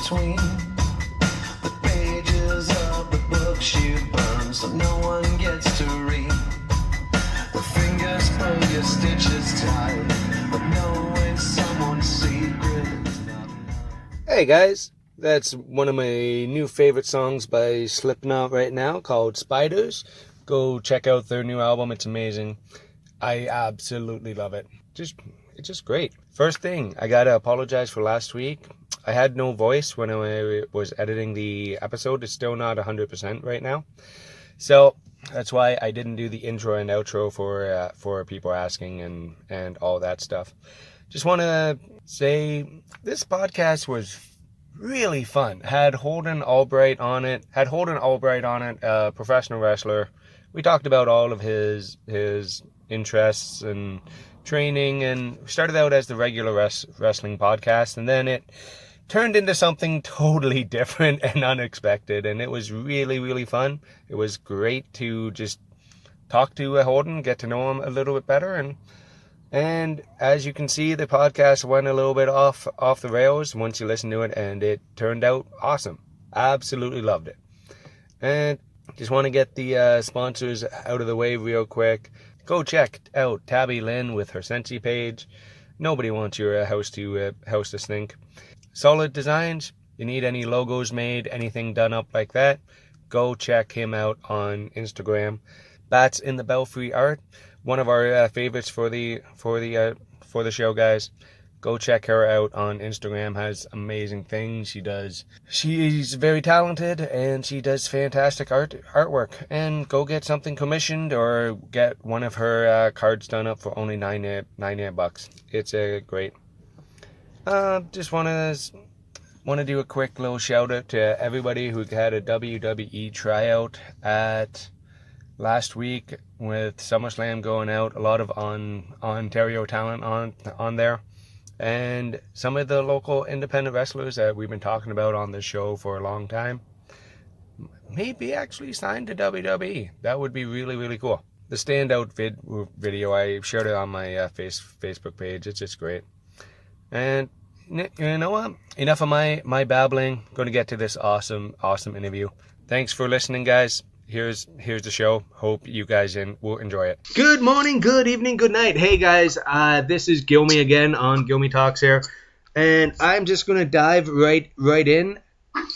between the pages of the books you burn, so no one gets to read. The fingers pull your stitches tight, but knowing someone's secret is not enough. Hey guys, that's one of my new favorite songs by Slipknot right now called Spiders. Go check out their new album, it's amazing. I absolutely love it. It's just great. First thing, I gotta apologize for last week. I had no voice when I was editing the episode. It's still not 100% right now. So that's why I didn't do the intro and outro for people asking and all that stuff. Just want to say this podcast was really fun. Had Holden Albright on it. A professional wrestler. We talked about all of his interests and training, and started out as the regular wrestling podcast, and then it turned into something totally different and unexpected, and it was really, really fun. It was great to just talk to Holden, get to know him a little bit better, and as you can see, the podcast went a little bit off the rails once you listen to it, and it turned out awesome. Absolutely loved it. And just want to get the sponsors out of the way real quick. Go check out Tabby Lynn with her Sensi page. Nobody wants your house to stink. Solid Designs. You need any logos made, anything done up like that, go check him out on Instagram. Bats in the Belfry Art, one of our favorites for the show, guys. Go check her out on Instagram. Has amazing things. She's very talented, and she does fantastic artwork. And go get something commissioned or get one of her cards done up for only $9. It's great. Just want to do a quick little shout out to everybody who had a WWE tryout at last week with SummerSlam going out. A lot of Ontario talent on there. And some of the local independent wrestlers that we've been talking about on this show for a long time may be actually signed to WWE. That would be really, really cool. The standout video, I shared it on my Facebook page. It's just great. And you know what? Enough of my babbling. Going to get to this awesome interview. Thanks for listening, guys. Here's the show. Hope you guys will enjoy it. Good morning, good evening, good night. Hey guys, this is Gilmy again on Gilmy Talks here, and I'm just gonna dive right in.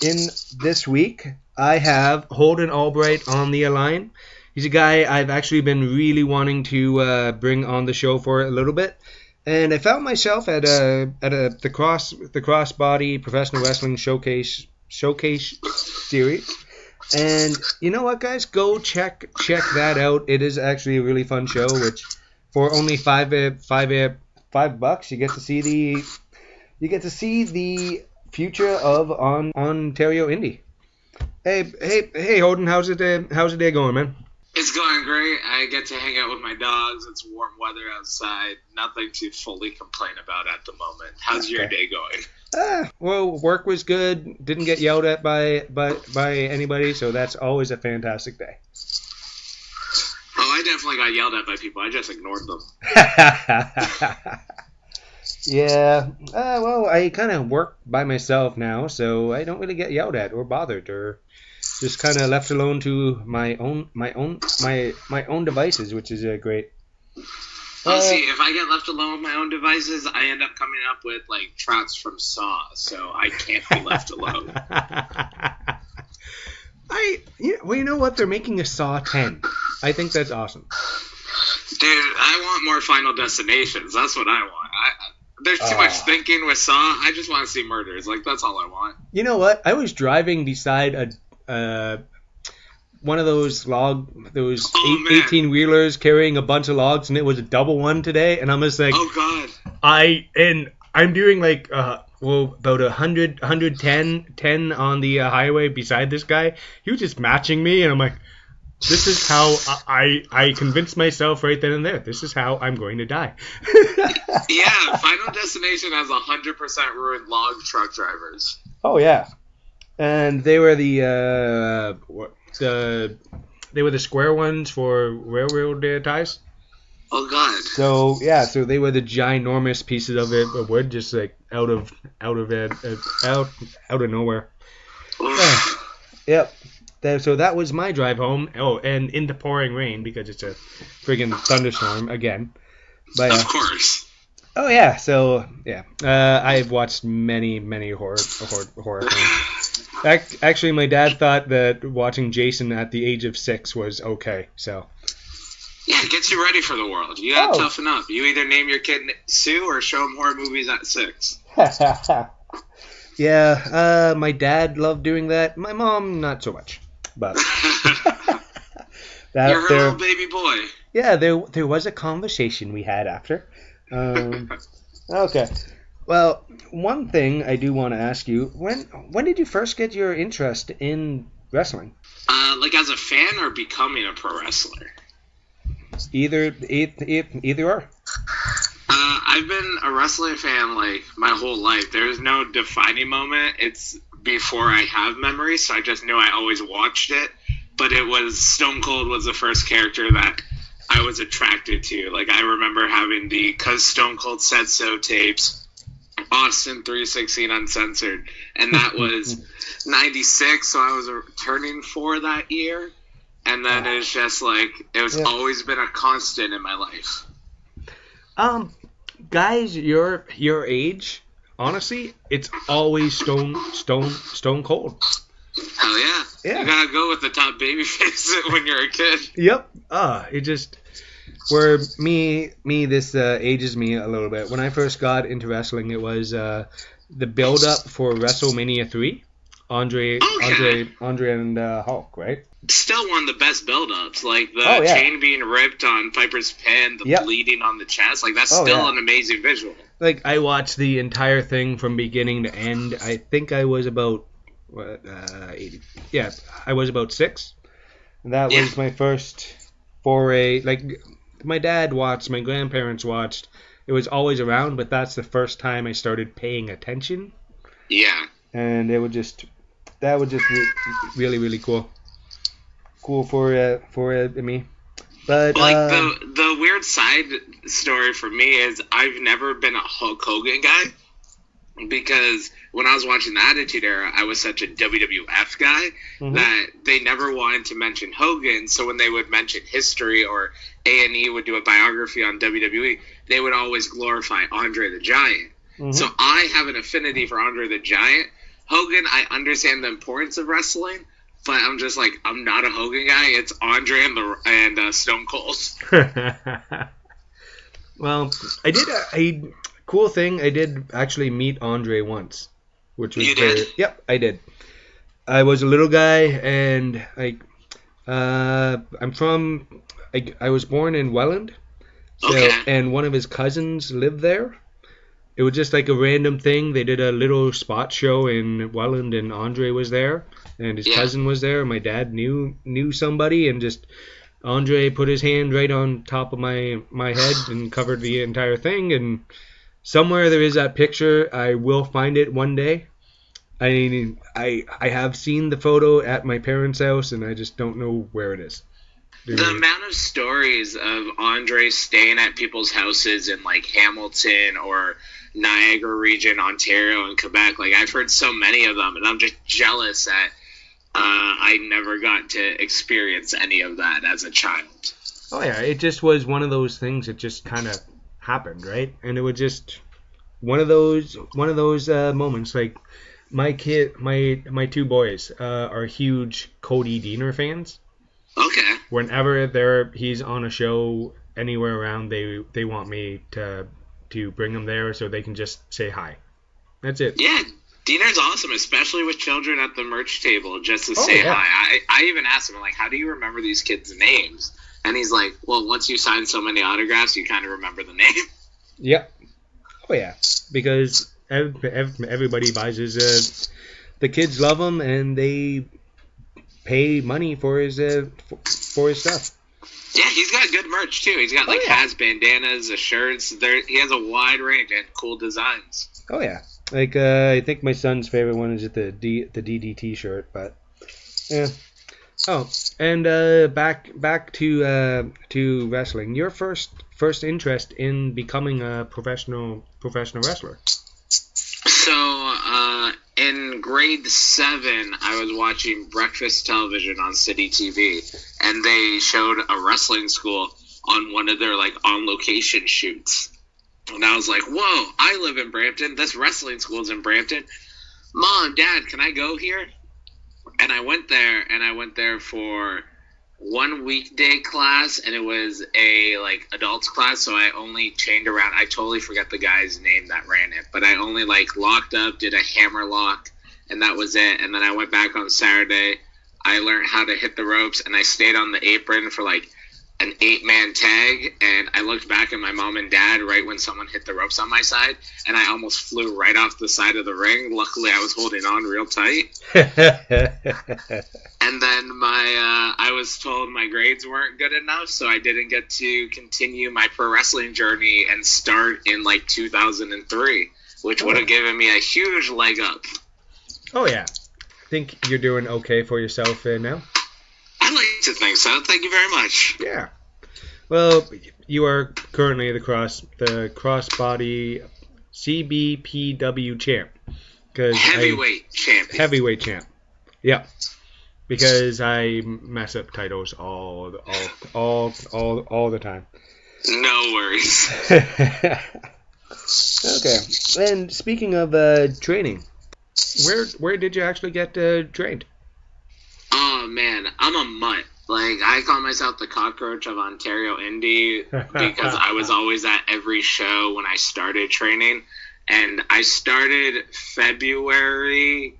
In this week, I have Holden Albright on the line. He's a guy I've actually been really wanting to bring on the show for a little bit, and I found myself at the Crossbody Professional Wrestling Showcase series. And you know what, guys? Go check that out. It is actually a really fun show, which for only $5 you get to see the future of Ontario indie. Hey, Holden, how's the day going, man? It's going great. I get to hang out with my dogs. It's warm weather outside. Nothing to fully complain about at the moment. How's your day going? Well, work was good. Didn't get yelled at by anybody, so that's always a fantastic day. Oh, I definitely got yelled at by people. I just ignored them. Yeah. Well, I kind of work by myself now, so I don't really get yelled at or bothered or just kind of left alone to my own devices, which is great. Well, see, if I get left alone with my own devices, I end up coming up with, like, trots from Saw, so I can't be left alone. You know what? They're making a Saw 10. I think that's awesome. Dude, I want more Final Destinations. That's what I want. There's too much thinking with Saw. I just want to see murders. Like, that's all I want. You know what? I was driving beside one of those 18-wheelers carrying a bunch of logs, and it was a double one today, and I'm just like, oh god. I'm doing like about 110 on the highway beside this guy. He was just matching me, and I'm like, this is how I convinced myself right then and there. This is how I'm going to die. Yeah, Final Destination has 100% ruined log truck drivers. Oh yeah, and they were the square ones for railroad ties. Oh God. So yeah, so they were the ginormous pieces of wood, just like out of nowhere. Yeah. Yep. So that was my drive home. Oh, and into pouring rain because it's a friggin' thunderstorm again. But Of course. oh yeah, so yeah, I've watched many horror films. Actually, my dad thought that watching Jason at the age of 6 was okay. So Yeah, it gets you ready for the world. You gotta toughen up. You either name your kid Sue or show him horror movies at 6. Yeah, my dad loved doing that. My mom, not so much. But You're her little baby boy. Yeah, there was a conversation we had after. Okay. Well, one thing I do want to ask you: when did you first get your interest in wrestling? Like as a fan or becoming a pro wrestler? Either or. I've been a wrestling fan like my whole life. There's no defining moment. It's before I have memories, so I just knew I always watched it. But it was Stone Cold was the first character that I was attracted to. Like I remember having the "Cause Stone Cold Said So" tapes, Austin 316 Uncensored, and that was 96, so I was turning 4 that year. And then it's just like it was always been a constant in my life. Guys, your age, honestly, it's always Stone Cold. Hell yeah. You gotta go with the top baby face when you're a kid. Yep. It just where this ages me a little bit. When I first got into wrestling, it was the build up for WrestleMania 3. Andre and Hulk, right? Still one of the best build-ups. Like the chain being ripped on Piper's pin, the bleeding on the chest. Like that's still an amazing visual. Like I watched the entire thing from beginning to end. I think I was about 80. Yeah, I was about 6. That was my first foray. Like my dad watched, my grandparents watched. It was always around, but that's the first time I started paying attention. Yeah. And that was just really cool. Cool for me. But like the weird side story for me is I've never been a Hulk Hogan guy because when I was watching the Attitude Era, I was such a WWF guy that they never wanted to mention Hogan. So when they would mention history or A&E would do a biography on WWE, they would always glorify Andre the Giant. So I have an affinity for Andre the Giant. Hogan, I understand the importance of wrestling, but I'm just like, I'm not a Hogan guy. It's Andre and Stone Cold. Well, I did a cool thing. I did actually meet Andre once, which was Yep, I did. I was a little guy, and I'm from. I was born in Welland, and one of his cousins lived there. It was just like a random thing. They did a little spot show in Welland, and Andre was there, and his cousin was there. My dad knew somebody, and just Andre put his hand right on top of my head and covered the entire thing. And somewhere there is that picture. I will find it one day. I have seen the photo at my parents' house, and I just don't know where it is. The amount of stories of Andre staying at people's houses in like Hamilton or Niagara region, Ontario, and Quebec, like I've heard so many of them, and I'm just jealous that I never got to experience any of that as a child. Oh yeah, it just was one of those things that just kind of happened, right? And it was just one of those moments. Like my 2 boys are huge Cody Deaner fans. Okay. Whenever he's on a show anywhere around, they want me to bring them there so they can just say hi. That's it. Yeah, Diener's awesome, especially with children at the merch table, just to say hi. I even asked him, like, how do you remember these kids' names? And he's like, well, once you sign so many autographs, you kind of remember the name. Yep. Oh, yeah. Because everybody buys his... the kids love him, and they pay money for his stuff. Yeah, he's got good merch, too. He's got, like, hats, bandanas, shirts. He has a wide range and cool designs. Oh, yeah. Like, I think my son's favorite one is the DDT shirt, but, yeah. Oh, and back to wrestling. Your first interest in becoming a professional wrestler. So, in grade 7, I was watching breakfast television on City TV, and they showed a wrestling school on one of their, like, on-location shoots. And I was like, whoa, I live in Brampton. This wrestling school's in Brampton. Mom, Dad, can I go here? And I went there for one weekday class, and it was a like adults class, so I only chained around. I totally forget the guy's name that ran it, but I only like locked up, did a hammer lock, and that was it. And then I went back on Saturday. I learned how to hit the ropes, and I stayed on the apron for like an 8-man tag, and I looked back at my mom and dad right when someone hit the ropes on my side, and I almost flew right off the side of the ring. Luckily, I was holding on real tight. And then I was told my grades weren't good enough, so I didn't get to continue my pro wrestling journey and start in like 2003, which would have given me a huge leg up. Oh yeah, think you're doing okay for yourself now? I'd like to think so. Thank you very much. Yeah. Well, you are currently the crossbody CBPW champ. Heavyweight champ. Yeah. Because I mess up titles all the time. No worries. Okay. And speaking of training, where did you actually get trained? Oh man, I'm a mutt. Like, I call myself the cockroach of Ontario Indie because I was always at every show when I started training. And I started February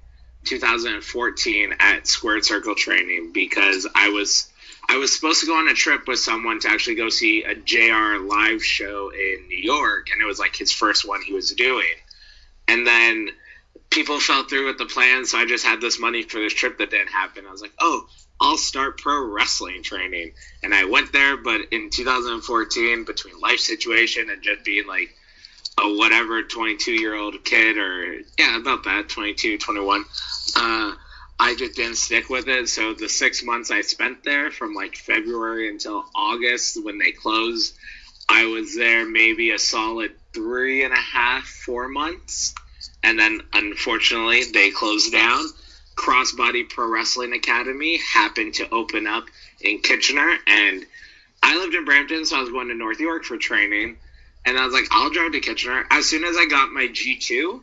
2014 at Squared Circle Training because I was supposed to go on a trip with someone to actually go see a JR live show in New York, and it was like his first one he was doing. And then people fell through with the plan, so I just had this money for this trip that didn't happen. I was like, oh, I'll start pro wrestling training. And I went there, but in 2014, between life situation and just being like a whatever 22-year-old kid, or yeah, about that, 22, 21, I just didn't stick with it. So the 6 months I spent there, from like February until August when they closed, I was there maybe a solid 3.5, 4 months. And then, unfortunately, they closed down. Crossbody Pro Wrestling Academy happened to open up in Kitchener. And I lived in Brampton, so I was going to North York for training. And I was like, I'll drive to Kitchener. As soon as I got my G2,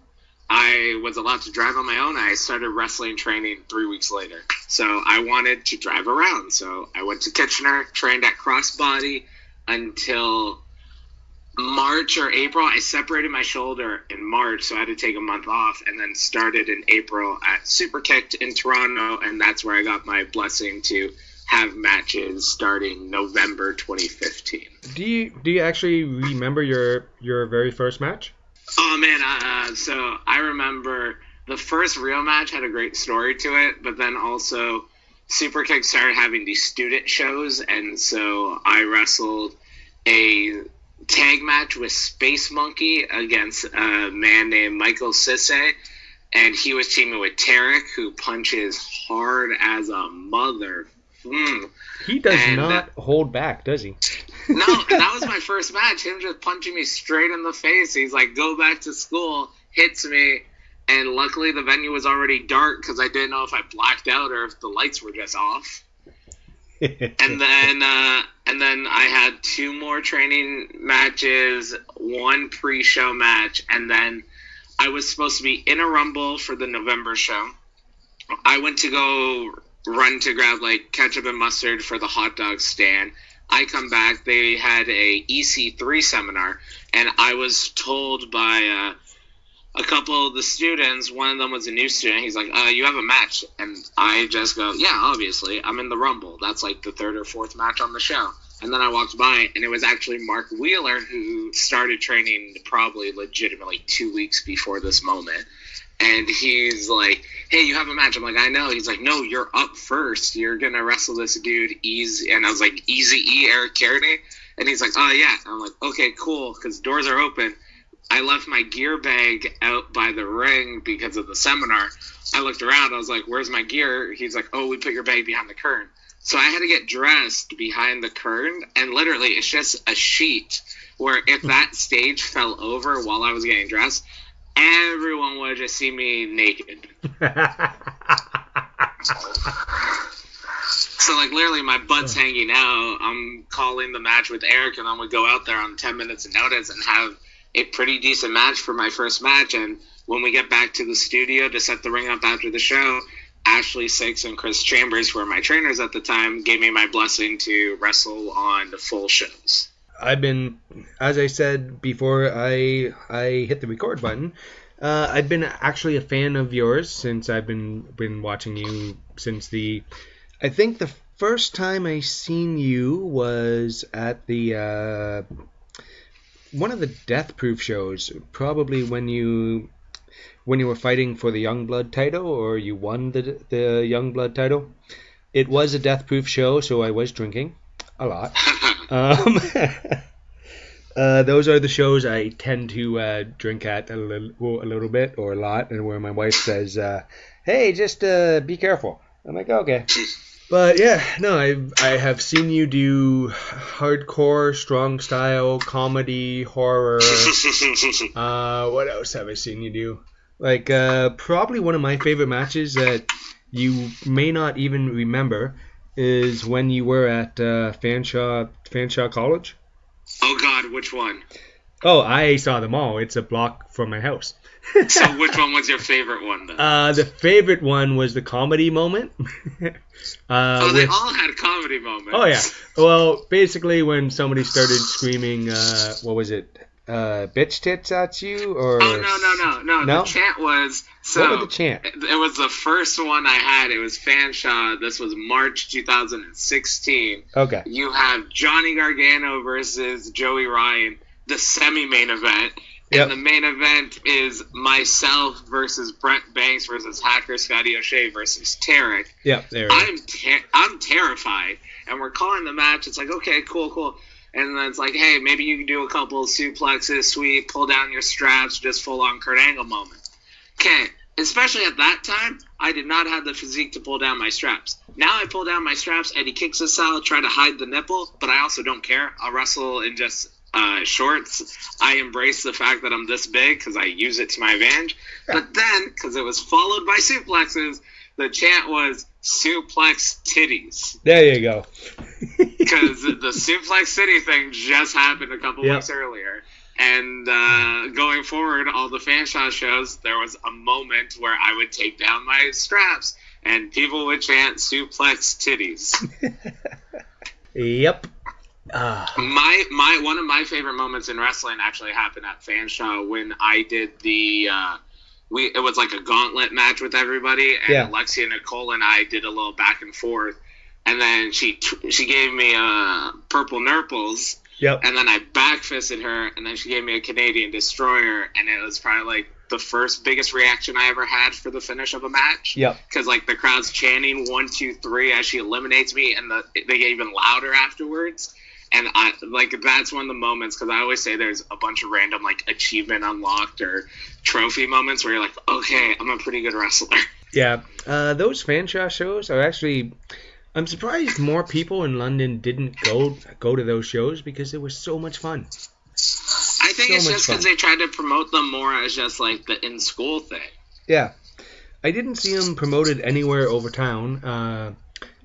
I was allowed to drive on my own. I started wrestling training 3 weeks later. So I wanted to drive around. So I went to Kitchener, trained at Crossbody until March or April. I separated my shoulder in March, so I had to take a month off, and then started in April at Superkicked in Toronto, and that's where I got my blessing to have matches starting November 2015. Do you actually remember your very first match? Oh man, so I remember the first real match had a great story to it, but then also Superkick started having these student shows, and so I wrestled a tag match with Space Monkey against a man named Michael Sisse, and he was teaming with Tarek, who punches hard as a mother. He does not hold back, does he? No, that was my first match. Him just punching me straight in the face. He's like, go back to school, hits me, and luckily the venue was already dark because I didn't know if I blacked out or if the lights were just off. And then I had 2 more training matches, 1 pre-show match, and then I was supposed to be in a Rumble for the November show. I went to go run to grab like ketchup and mustard for the hot dog stand. I come back, they had a EC3 seminar, and I was told by a couple of the students, one of them was a new student, he's like, you have a match. And I just go, yeah, obviously, I'm in the Rumble. That's like the 3rd or 4th match on the show. And then I walked by, and it was actually Mark Wheeler, who started training probably legitimately 2 weeks before this moment. And he's like, hey, you have a match. I'm like, I know. He's like, no, you're up first. You're going to wrestle this dude, Easy. And I was like, Easy E, Eric Kearney? And he's like, oh, yeah. And I'm like, okay, cool, because doors are open. I left my gear bag out by the ring because of the seminar. I looked around. I was like, where's my gear? He's like, oh, we put your bag behind the curtain. So I had to get dressed behind the curtain, and literally it's just a sheet where if that stage fell over while I was getting dressed, everyone would just see me naked. So, like, literally my butt's hanging out. I'm calling the match with Eric, and then we go out there on 10 minutes of notice and have a pretty decent match for my first match. And when we get back to the studio to set the ring up after the show, Ashley Six and Chris Chambers, who were my trainers at the time, gave me my blessing to wrestle on the full shows. I've been, as I said before I hit the record button, I've been actually a fan of yours since I've been watching you since I think the first time I seen you was at the one of the Death Proof shows, probably when you were fighting for the Youngblood title, or you won the Youngblood title. It was a Death Proof show, so I was drinking a lot. Those are the shows I tend to drink at a little bit or a lot, and where my wife says, "Hey, just be careful." I'm like, okay. But yeah, no, I have seen you do hardcore, strong style, comedy, horror. What else have I seen you do? Like, probably one of my favorite matches that you may not even remember is when you were at Fanshot College. Oh God, which one? Oh, I saw them all. It's a block from my house. So which one was your favorite one, then? The favorite one was the comedy moment. They all had comedy moments. Oh, yeah. Well, basically when somebody started screaming, what was it? Bitch tits at you? Or... Oh, no. The chant was... So, what was the chant? It was the first one I had. It was Fanshot. This was March 2016. Okay. You have Johnny Gargano versus Joey Ryan, the semi-main event. And the main event is myself versus Brent Banks versus Hacker Scotty O'Shea versus Tarek. Yep, there I'm terrified. And we're calling the match. It's like, okay, cool. And then it's like, hey, maybe you can do a couple of suplexes, sweep, pull down your straps, just full-on Kurt Angle moment. Okay, especially at that time, I did not have the physique to pull down my straps. Now I pull down my straps, Eddie kicks us out, try to hide the nipple, but I also don't care. I'll wrestle in just... shorts. I embrace the fact that I'm this big because I use it to my advantage. But then, because it was followed by suplexes, the chant was suplex titties. There you go. Because the suplex titty thing just happened a couple weeks earlier. And going forward, all the Fanshot shows, there was a moment where I would take down my straps and people would chant suplex titties. Yep. One of my favorite moments in wrestling actually happened at Fanshaw when I did it was like a gauntlet match with everybody, and Alexia Nicole and I did a little back and forth, and then she gave me purple nurples, and then I backfisted her, and then she gave me a Canadian Destroyer, and it was probably like the first biggest reaction I ever had for the finish of a match. Because like the crowd's chanting 1, 2, 3 as she eliminates me, and they get even louder afterwards. And that's one of the moments, because I always say there's a bunch of random like achievement unlocked or trophy moments where you're like, okay, I'm a pretty good wrestler. Yeah, those Fanshaw shows are actually, I'm surprised more people in London didn't go to those shows because it was so much fun. I think it's just because they tried to promote them more as just like the in-school thing. Yeah, I didn't see them promoted anywhere over town.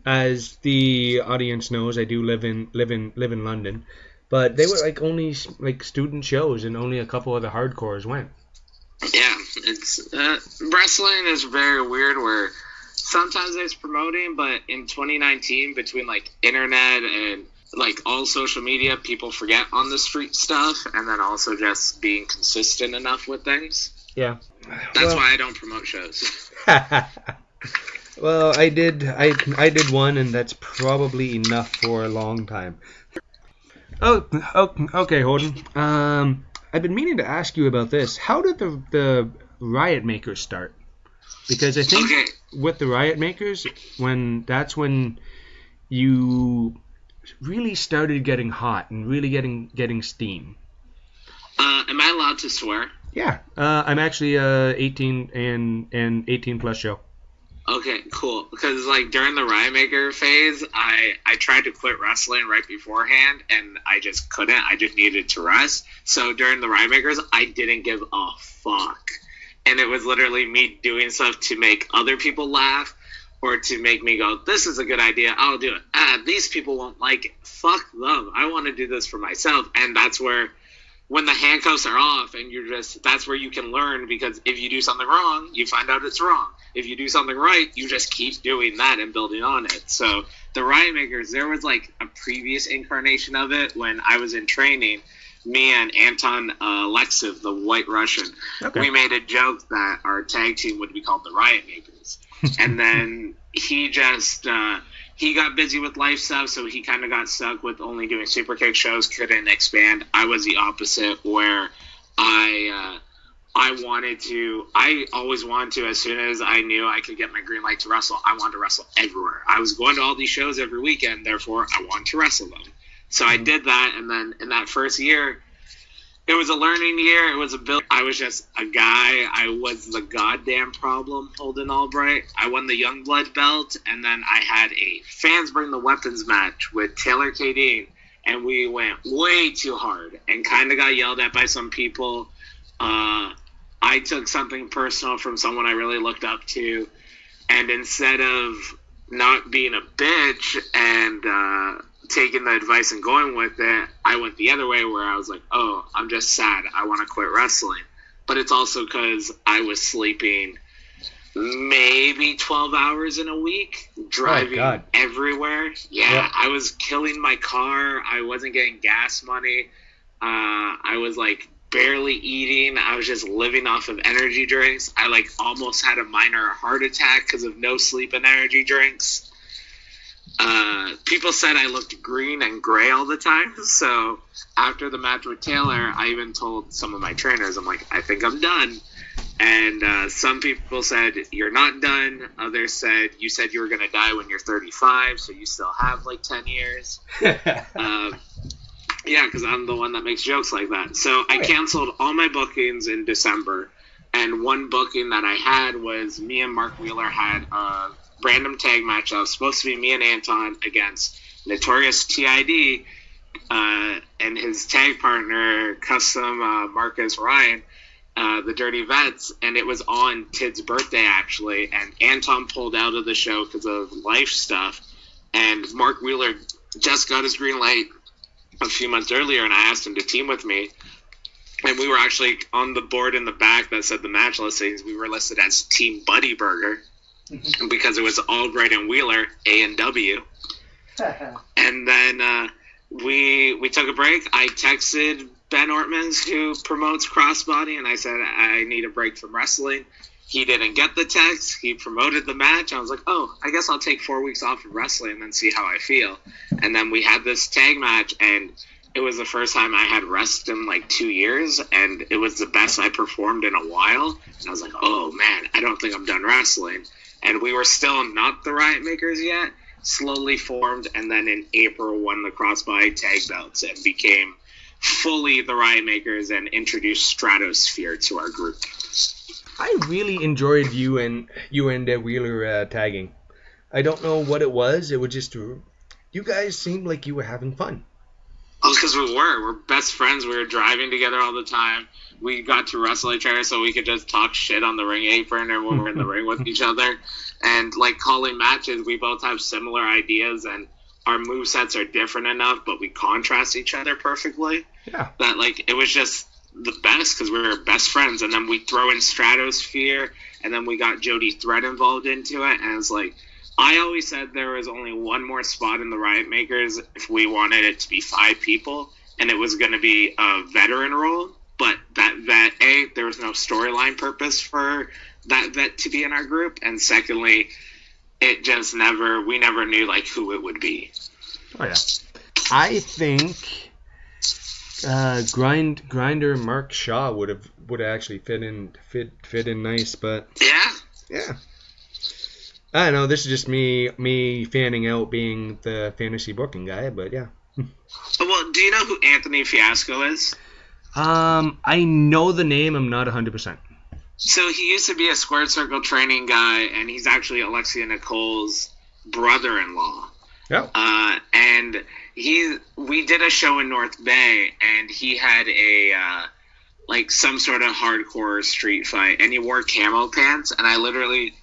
As the audience knows, I do live in London, but they were like only like student shows, and only a couple of the hardcores went. Yeah, it's wrestling is very weird. Where sometimes it's promoting, but in 2019, between like internet and like all social media, people forget on the street stuff, and then also just being consistent enough with things. Yeah, that's why I don't promote shows. Well, I did one, and that's probably enough for a long time. Oh, okay, Holden. I've been meaning to ask you about this. How did the Riot Makers start? Because I think with the Riot Makers, that's when you really started getting hot and really getting steam. Am I allowed to swear? Yeah. I'm actually 18 and 18 plus show. Okay, cool. Because like during the Riot Maker phase, I tried to quit wrestling right beforehand, and I just couldn't. I just needed to rest. So during the Riot Makers, I didn't give a fuck, and it was literally me doing stuff to make other people laugh, or to make me go, "This is a good idea. I'll do it." These people won't like it. Fuck them. I want to do this for myself, and that's where. When the handcuffs are off and that's where you can learn, because if you do something wrong, you find out it's wrong. If you do something right, you just keep doing that and building on it. So the Riot Makers, there was like a previous incarnation of it when I was in training. Me and Anton Lexiv, the White Russian, we made a joke that our tag team would be called the Riot Makers. And then he just... he got busy with life stuff, so he kind of got stuck with only doing Superkick shows, couldn't expand. I was the opposite, where I always wanted to, as soon as I knew I could get my green light to wrestle, I wanted to wrestle everywhere. I was going to all these shows every weekend, therefore I wanted to wrestle them. So I did that, and then in that first year, it was a learning year. It was a build. I was just a guy. I was the goddamn problem, Holden Albright. I won the Youngblood belt, and then I had a Fans Bring the Weapons match with Taylor Kadeen, and we went way too hard and kind of got yelled at by some people. I took something personal from someone I really looked up to, and instead of not being a bitch and taking the advice and going with it, I went the other way, where I was like, oh, I'm just sad. I want to quit wrestling. But it's also because I was sleeping maybe 12 hours in a week, driving everywhere. Yeah, I was killing my car. I wasn't getting gas money. I was like barely eating. I was just living off of energy drinks. I like almost had a minor heart attack because of no sleep and energy drinks. People said I looked green and gray all the time. So after the match with Taylor, I even told some of my trainers, I'm like, I think I'm done. And some people said, you're not done. Others said, you said you were going to die when you're 35, so you still have like 10 years. Yeah, because I'm the one that makes jokes like that. So I canceled all my bookings in December. And one booking that I had was me and Mark Wheeler had a random tag match that was supposed to be me and Anton against Notorious TID and his tag partner, Custom Marcus Ryan, the Dirty Vets, and it was on Tid's birthday, actually, and Anton pulled out of the show because of life stuff, and Mark Wheeler just got his green light a few months earlier, and I asked him to team with me, and we were actually on the board in the back that said the match listings, we were listed as Team Buddy Burger, because it was Albright and Wheeler, A and W. And then we took a break. I texted Ben Ortmans, who promotes Crossbody, and I said, I need a break from wrestling. He didn't get the text. He promoted the match. I was like, oh, I guess I'll take 4 weeks off of wrestling and then see how I feel. And then we had this tag match, and it was the first time I had rest in like 2 years, and it was the best I performed in a while. And I was like, oh, man, I don't think I'm done wrestling. And we were still not the Riot Makers yet, slowly formed, and then in April won the Crossbody tag belts and became fully the Riot Makers and introduced Stratosphere to our group. I really enjoyed you and Wheeler tagging. I don't know what it was. It was just, you guys seemed like you were having fun. Oh, because we're best friends. We were driving together all the time. We got to wrestle each other so we could just talk shit on the ring apron or when we're in the ring with each other. And like calling matches, we both have similar ideas, and our movesets are different enough, but we contrast each other perfectly. Yeah. That like it was just the best because we were best friends. And then we throw in Stratosphere, and then we got Jody Thread involved into it, and it's like, I always said there was only one more spot in the Riot Makers if we wanted it to be 5 people, and it was going to be a veteran role. But that vet, there was no storyline purpose for that vet to be in our group, and secondly, it just we never knew like who it would be. Oh yeah, I think Grinder Mark Shaw would have actually fit in nice, but yeah. I don't know, this is just me fanning out being the fantasy booking guy, but yeah. Well, do you know who Anthony Fiasco is? I know the name. I'm not 100%. So he used to be a Squared Circle training guy, and he's actually Alexia Nicole's brother-in-law. Yeah. And we did a show in North Bay, and he had a some sort of hardcore street fight, and he wore camo pants, and I literally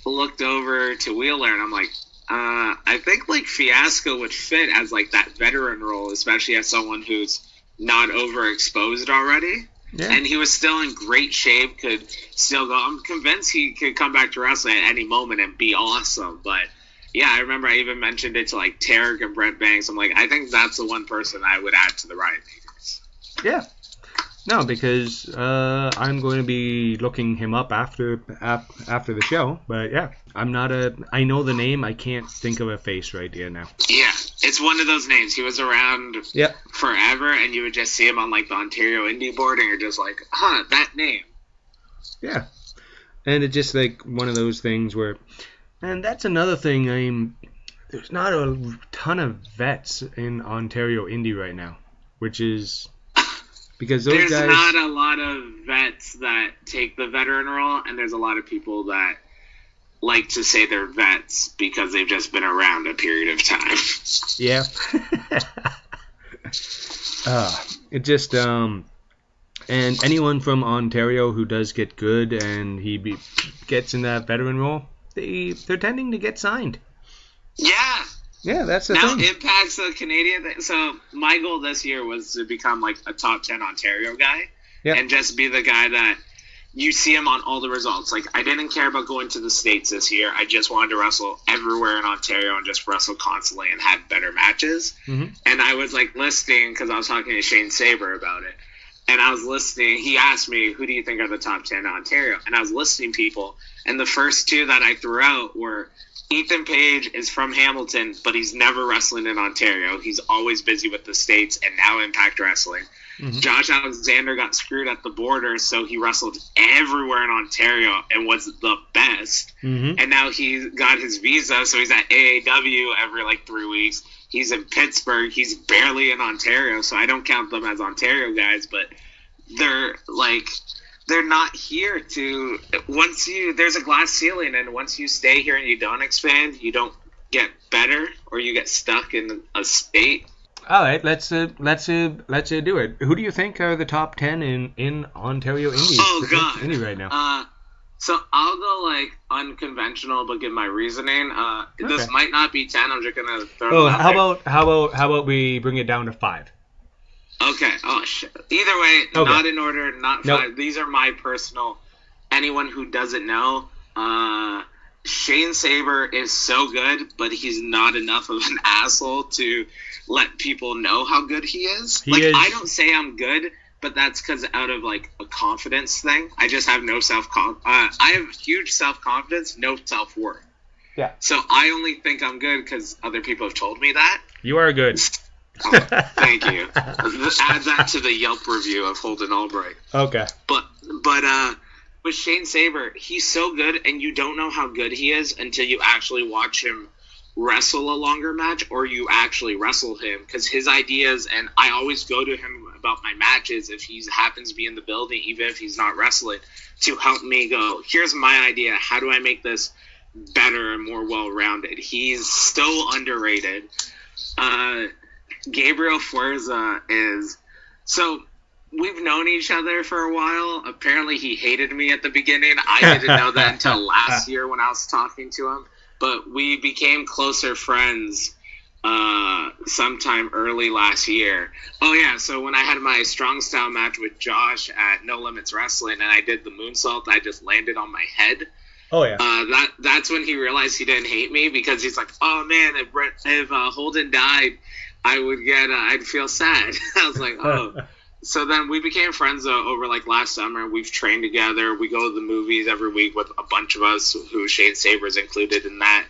looked over to Wheeler, and I'm like, I think like Fiasco would fit as like that veteran role, especially as someone who's not overexposed already. Yeah. And he was still in great shape, could still go. I'm convinced he could come back to wrestling at any moment and be awesome. But yeah, I remember I even mentioned it to like Tarek and Brent Banks. I'm like, I think that's the one person I would add to the Riot Makers. Yeah. No, because I'm going to be looking him up after the show. But yeah, I know the name. I can't think of a face right here now. Yeah, it's one of those names. He was around forever, and you would just see him on like the Ontario indie board, and you're just like, that name. Yeah, and it's just like one of those things where, and that's another thing. There's not a ton of vets in Ontario indie right now, which is. Because those there's guys... not a lot of vets that take the veteran role, and there's a lot of people that like to say they're vets because they've just been around a period of time. Yeah. It just and anyone from Ontario who does get good and he gets in that veteran role, they're tending to get signed. Yeah. Yeah, that's the now thing. Impact's a Canadian thing. So my goal this year was to become like a top 10 Ontario guy and just be the guy that you see him on all the results. Like, I didn't care about going to the States this year. I just wanted to wrestle everywhere in Ontario and just wrestle constantly and have better matches. Mm-hmm. And I was like listing, because I was talking to Shane Saber about it. And I was listing, he asked me, who do you think are the top 10 in Ontario? And I was listing people. And the first two that I threw out were Ethan Page is from Hamilton, but he's never wrestling in Ontario. He's always busy with the States and now Impact Wrestling. Mm-hmm. Josh Alexander got screwed at the border, so he wrestled everywhere in Ontario and was the best. Mm-hmm. And now he got his visa, so he's at AAW every like 3 weeks. He's in Pittsburgh. He's barely in Ontario, so I don't count them as Ontario guys, but they're not here to there's a glass ceiling, and once you stay here and you don't expand, you don't get better, or you get stuck in a state. All right, let's do it. Who do you think are the top 10 in Ontario Indie? Oh God, Indie right now. So I'll go like unconventional, but give my reasoning. Okay. This might not be 10. I'm just gonna throw. How about we bring it down to 5? Okay. Oh shit. Either way, not in order, not 5. These are my personal. Anyone who doesn't know, Shane Saber is so good, but he's not enough of an asshole to let people know how good he is. I don't say I'm good, but that's because out of like a confidence thing. I just have no I have huge self-confidence, no self-worth. Yeah. So I only think I'm good because other people have told me that. You are good. Oh, thank you. Add that to the Yelp review of Holden Albright. Okay. But with Shane Saber, he's so good, and you don't know how good he is until you actually watch him wrestle a longer match, or you actually wrestle him, because his ideas, and I always go to him about my matches if he happens to be in the building, even if he's not wrestling, to help me go, here's my idea, how do I make this better and more well-rounded? He's so underrated. Gabriel Fuerza is... So, we've known each other for a while. Apparently, he hated me at the beginning. I didn't know that until last year when I was talking to him. But we became closer friends sometime early last year. Oh, yeah, so when I had my strong style match with Josh at No Limits Wrestling and I did the moonsault, I just landed on my head. Oh, yeah. That's when he realized he didn't hate me, because he's like, oh, man, if Holden died, I'd feel sad. I was like, oh. So then we became friends over like last summer. We've trained together. We go to the movies every week with a bunch of us, who Shane Saber's included in that.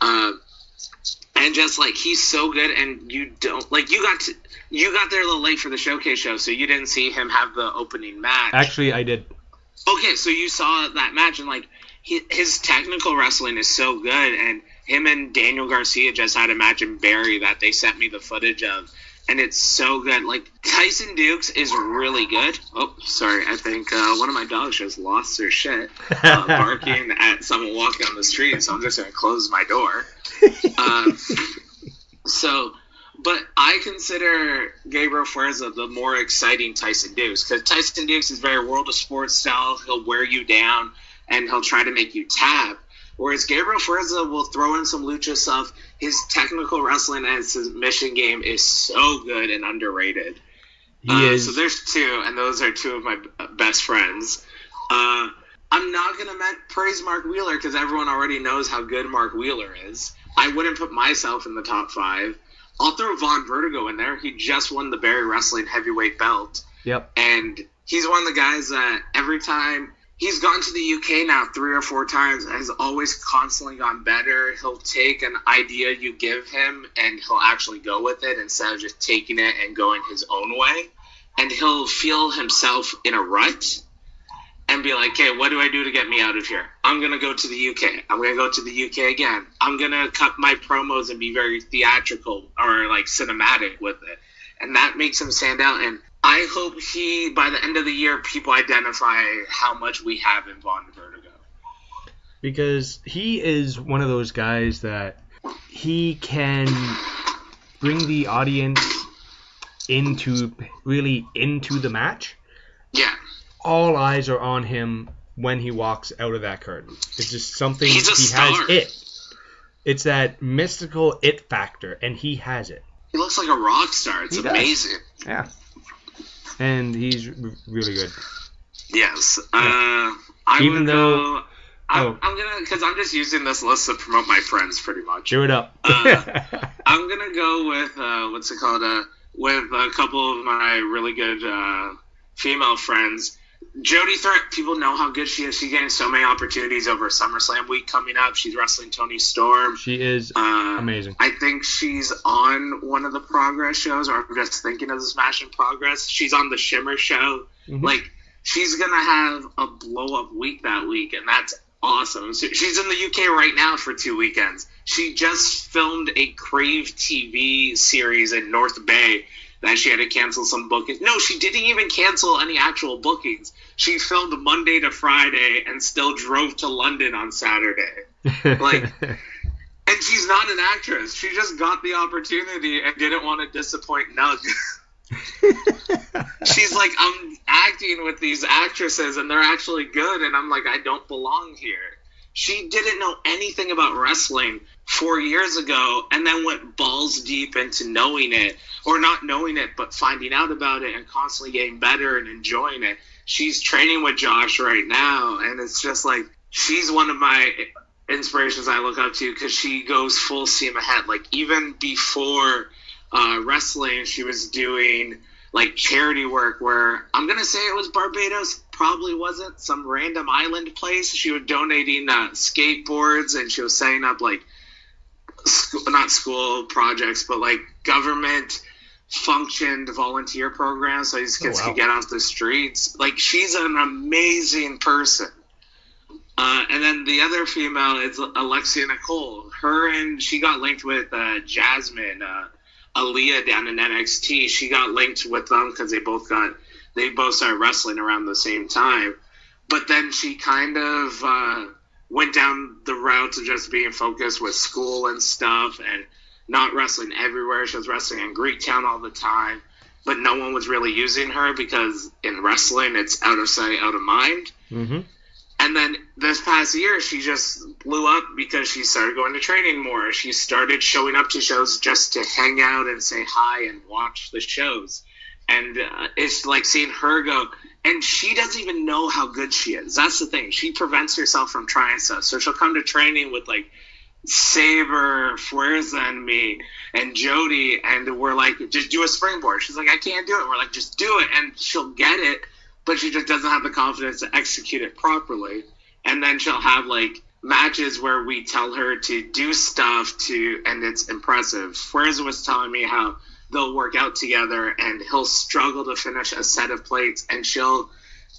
And just like, he's so good, and you don't like, you got there a little late for the showcase show, so you didn't see him have the opening match. Actually, I did. Okay, so you saw that match, and like his technical wrestling is so good, and him and Daniel Garcia just had a match in Barrie that they sent me the footage of. and it's so good. Like, Tyson Dukes is really good. Oh, sorry, I think one of my dogs just lost their shit barking at someone walking on the street, so I'm just going to close my door. But I consider Gabriel Fuerza the more exciting Tyson Dukes, because Tyson Dukes is very World of Sports style. He'll wear you down, and he'll try to make you tap. Whereas Gabriel Fuerza will throw in some lucha stuff. His technical wrestling and his submission game is so good and underrated. So there's two, and those are two of my best friends. I'm not going to praise Mark Wheeler because everyone already knows how good Mark Wheeler is. I wouldn't put myself in the top 5. I'll throw Von Vertigo in there. He just won the Barry Wrestling heavyweight belt. Yep. And he's one of the guys that every time he's gone to the UK now 3 or 4 times, has always constantly gone better. He'll take an idea you give him and he'll actually go with it instead of just taking it and going his own way. And he'll feel himself in a rut and be like, okay, what do I do to get me out of here? I'm going to go to the UK. I'm going to go to the UK again. I'm going to cut my promos and be very theatrical or like cinematic with it. And that makes him stand out. And I hope by the end of the year, people identify how much we have in Von Vertigo. Because he is one of those guys that he can bring the audience into the match. Yeah. All eyes are on him when he walks out of that curtain. It's just something He's a star. Has it. It's that mystical it factor, and he has it. He looks like a rock star. It's amazing. Yeah. And he's really good. Yes. Yeah. I'm gonna, because I'm just using this list to promote my friends pretty much. Do it up. I'm gonna go with with a couple of my really good female friends. Jody Threat, people know how good she is. She's getting so many opportunities over SummerSlam week coming up. She's wrestling Toni Storm. She is amazing. I think she's on one of the Progress shows, or I'm just thinking of the Smash in Progress. She's on the Shimmer show. Mm-hmm. Like, she's going to have a blow-up week that week, and that's awesome. So she's in the UK right now for 2 weekends. She just filmed a Crave TV series in North Bay that she had to cancel some bookings. No, she didn't even cancel any actual bookings. She filmed Monday to Friday and still drove to London on Saturday. Like, and she's not an actress. She just got the opportunity and didn't want to disappoint Nug. She's like, I'm acting with these actresses and they're actually good. And I'm like, I don't belong here. She didn't know anything about wrestling 4 years ago and then went balls deep into knowing it, or not knowing it, but finding out about it and constantly getting better and enjoying it. She's training with Josh right now, and it's just like, she's one of my inspirations I look up to because she goes full steam ahead. Like, even before wrestling, she was doing like charity work where I'm going to say it was Barbados, probably wasn't, some random island place. She was donating skateboards, and she was setting up like, not school projects, but like government functioned volunteer programs so these kids could get off the streets. Like, she's an amazing person. And then the other female is Alexia Nicole. She got linked with Jasmine, Aaliyah down in NXT. She got linked with them because they both started wrestling around the same time. But then she kind of went down the route to just being focused with school and stuff and not wrestling everywhere. She was wrestling in Greektown all the time, but no one was really using her because in wrestling, it's out of sight, out of mind. Mm-hmm. And then this past year, she just blew up because she started going to training more. She started showing up to shows just to hang out and say hi and watch the shows. And it's like seeing her go, and she doesn't even know how good she is. That's the thing. She prevents herself from trying stuff. So she'll come to training with like Saber, Fuerza, and me, and Jody, and we're like, just do a springboard. She's like, I can't do it. We're like, just do it. And she'll get it, but she just doesn't have the confidence to execute it properly. And then she'll have like matches where we tell her to do stuff and it's impressive. Fuerza was telling me how they'll work out together and he'll struggle to finish a set of plates and she'll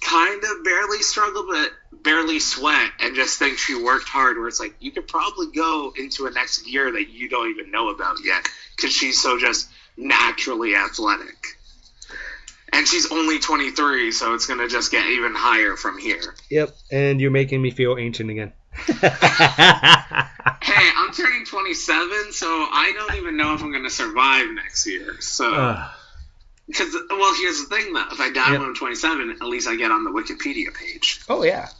kind of barely struggle but barely sweat and just think she worked hard, where it's like, you could probably go into a next gear that you don't even know about yet because she's so just naturally athletic. And she's only 23, so it's going to just get even higher from here. Yep, and you're making me feel ancient again. Hey, I'm turning 27, so I don't even know if I'm going to survive next year. So, because, well, here's the thing, though. If I die when I'm 27, at least I get on the Wikipedia page. Oh, yeah.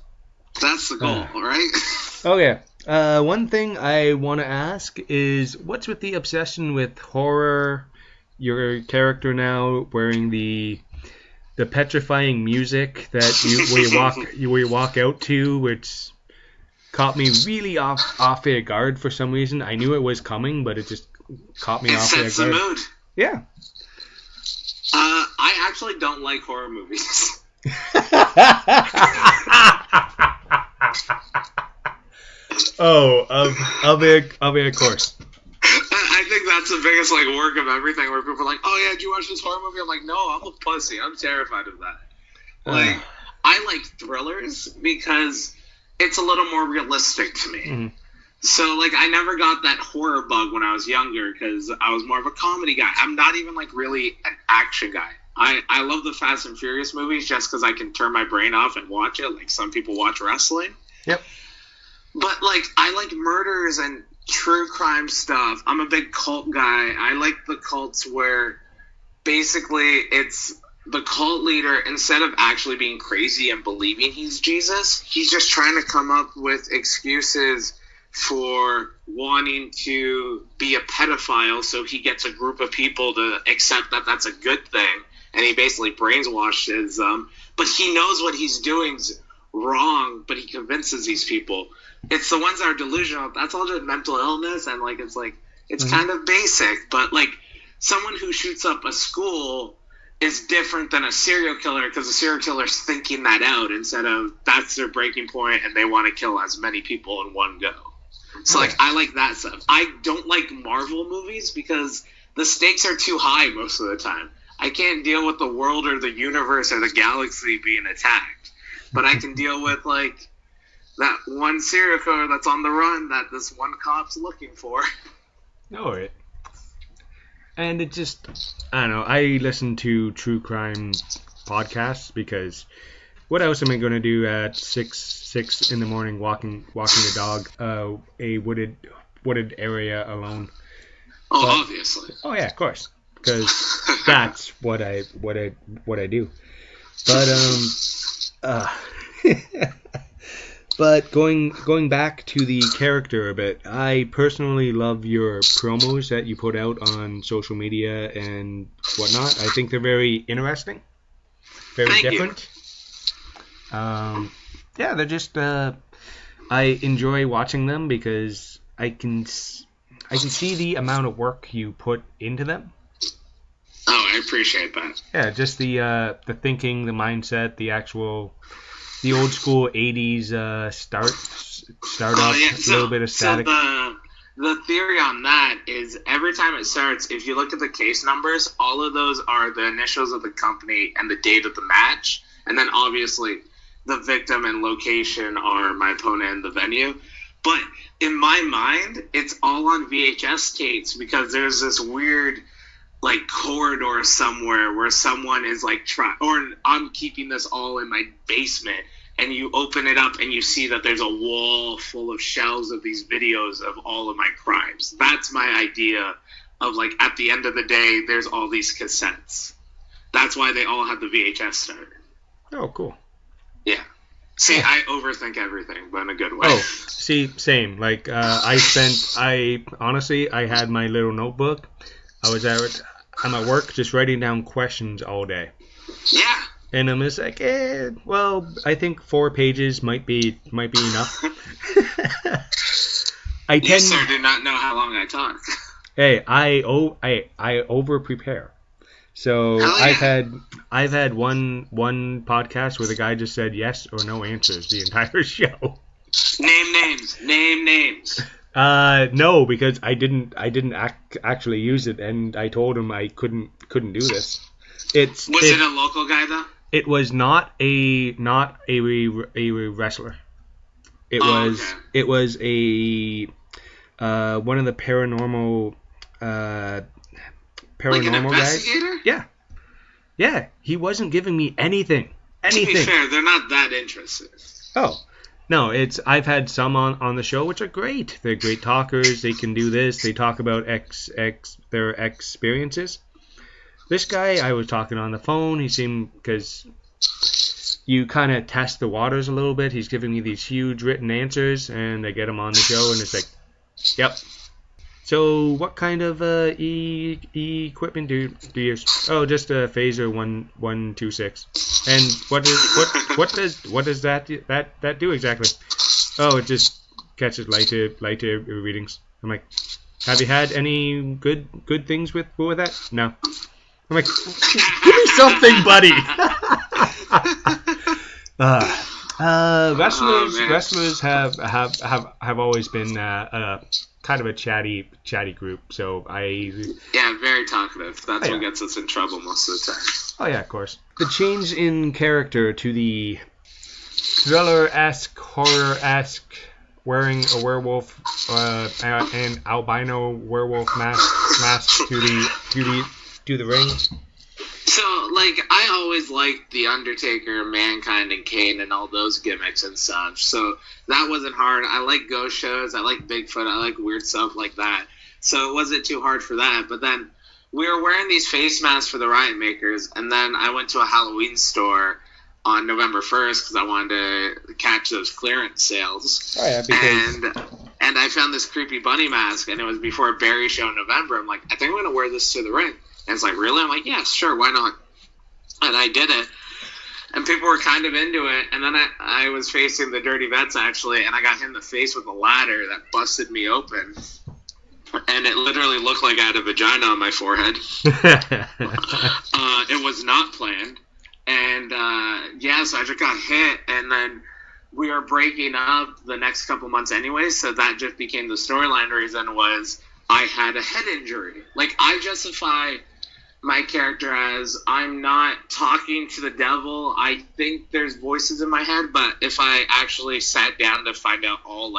That's the goal, right? Oh, yeah. One thing I want to ask is, what's with the obsession with horror? Your character now wearing the petrifying music that where you walk out to, which caught me really off their guard for some reason. I knew it was coming, but it just caught me off their guard. It sets the mood. Yeah. I actually don't like horror movies. Oh, of course. I think that's the biggest work of everything, where people are like, "Oh yeah, did you watch this horror movie?" I'm like, "No, I'm a pussy. I'm terrified of that." I like thrillers because it's a little more realistic to me. Mm-hmm. So I never got that horror bug when I was younger because I was more of a comedy guy. I'm not even really an action guy. I love the Fast and Furious movies just because I can turn my brain off and watch it, like some people watch wrestling. Yep. But I like murders and true crime stuff. I'm a big cult guy. I like the cults where basically it's the cult leader, instead of actually being crazy and believing he's Jesus, he's just trying to come up with excuses for wanting to be a pedophile so he gets a group of people to accept that that's a good thing. And he basically brainwashes them. But he knows what he's doing's wrong, but he convinces these people. It's the ones that are delusional. That's all just mental illness, and it's kind of basic. But someone who shoots up a school is different than a serial killer because the serial killer's thinking that out instead of that's their breaking point and they want to kill as many people in one go. So I like that stuff. I don't like Marvel movies because the stakes are too high most of the time. I can't deal with the world or the universe or the galaxy being attacked, but I can deal with that one serial killer that's on the run that this one cop's looking for. All right. And it just, I don't know, I listen to true crime podcasts because what else am I going to do at 6 in the morning walking the dog a wooded area alone? Oh, but, obviously. Oh yeah, of course, because that's what I do. But But going back to the character a bit, I personally love your promos that you put out on social media and whatnot. I think they're very interesting, very Thank different. Yeah, they're just. I enjoy watching them because I can see the amount of work you put into them. Oh, I appreciate that. Yeah, just the thinking, the mindset, the old school 80s start up, a little bit of static. So the theory on that is every time it starts, if you look at the case numbers, all of those are the initials of the company and the date of the match. And then obviously the victim and location are my opponent and the venue. But in my mind, it's all on VHS tapes because there's this weird corridor somewhere where someone is or I'm keeping this all in my basement, and you open it up and you see that there's a wall full of shelves of these videos of all of my crimes. That's my idea of at the end of the day, there's all these cassettes. That's why they all have the VHS starter. Oh, cool. Yeah. See, I overthink everything, but in a good way. Oh, see, same. I honestly, I had my little notebook. I'm at work just writing down questions all day. Yeah. And I'm just I think 4 pages might be enough. You, sir, do not know how long I talk. Hey, I over prepare. So yeah. I've had one podcast where the guy just said yes or no answers the entire show. Name names. No, because I didn't actually use it, and I told him I couldn't do this. Was it a local guy though? It was not a wrestler. It was a one of the paranormal paranormal like an guys. investigator? Yeah, he wasn't giving me anything. To be fair, they're not that interested. Oh, no, I've had some on the show which are great. They're great talkers. They can do this. They talk about their experiences. This guy, I was talking on the phone. He seemed, because you kind of test the waters a little bit. He's giving me these huge written answers, and I get him on the show, and it's like, yep. So what kind of equipment do you use? Oh, just a phaser 126. And what does that do exactly? Oh, it just catches lighter readings. I'm like, have you had any good things with that? No. I'm like, give me something, buddy. Wrestlers have always been kind of a chatty group. So very talkative. That's what gets us in trouble most of the time. Oh yeah, of course. The change in character to the thriller-esque, horror-esque, wearing a werewolf and albino werewolf mask to the ring. So, I always liked The Undertaker, Mankind, and Kane, and all those gimmicks and such. So that wasn't hard. I like ghost shows. I like Bigfoot. I like weird stuff like that. So it wasn't too hard for that. But then we were wearing these face masks for the Riot Makers, and then I went to a Halloween store on November 1st because I wanted to catch those clearance sales. Oh, yeah, because... And I found this creepy bunny mask, and it was before a Barry show in November. I'm like, I think I'm going to wear this to the ring. And it's like, really? I'm like, yeah, sure, why not? And I did it. And people were kind of into it. And then I was facing the Dirty Vets, actually, and I got hit in the face with a ladder that busted me open. And it literally looked like I had a vagina on my forehead. It was not planned. And, so I just got hit. And then we were breaking up the next couple months anyway, so that just became the storyline reason was I had a head injury. I justify my character as I'm not talking to the devil. I think there's voices in my head, but if I actually sat down to find out all,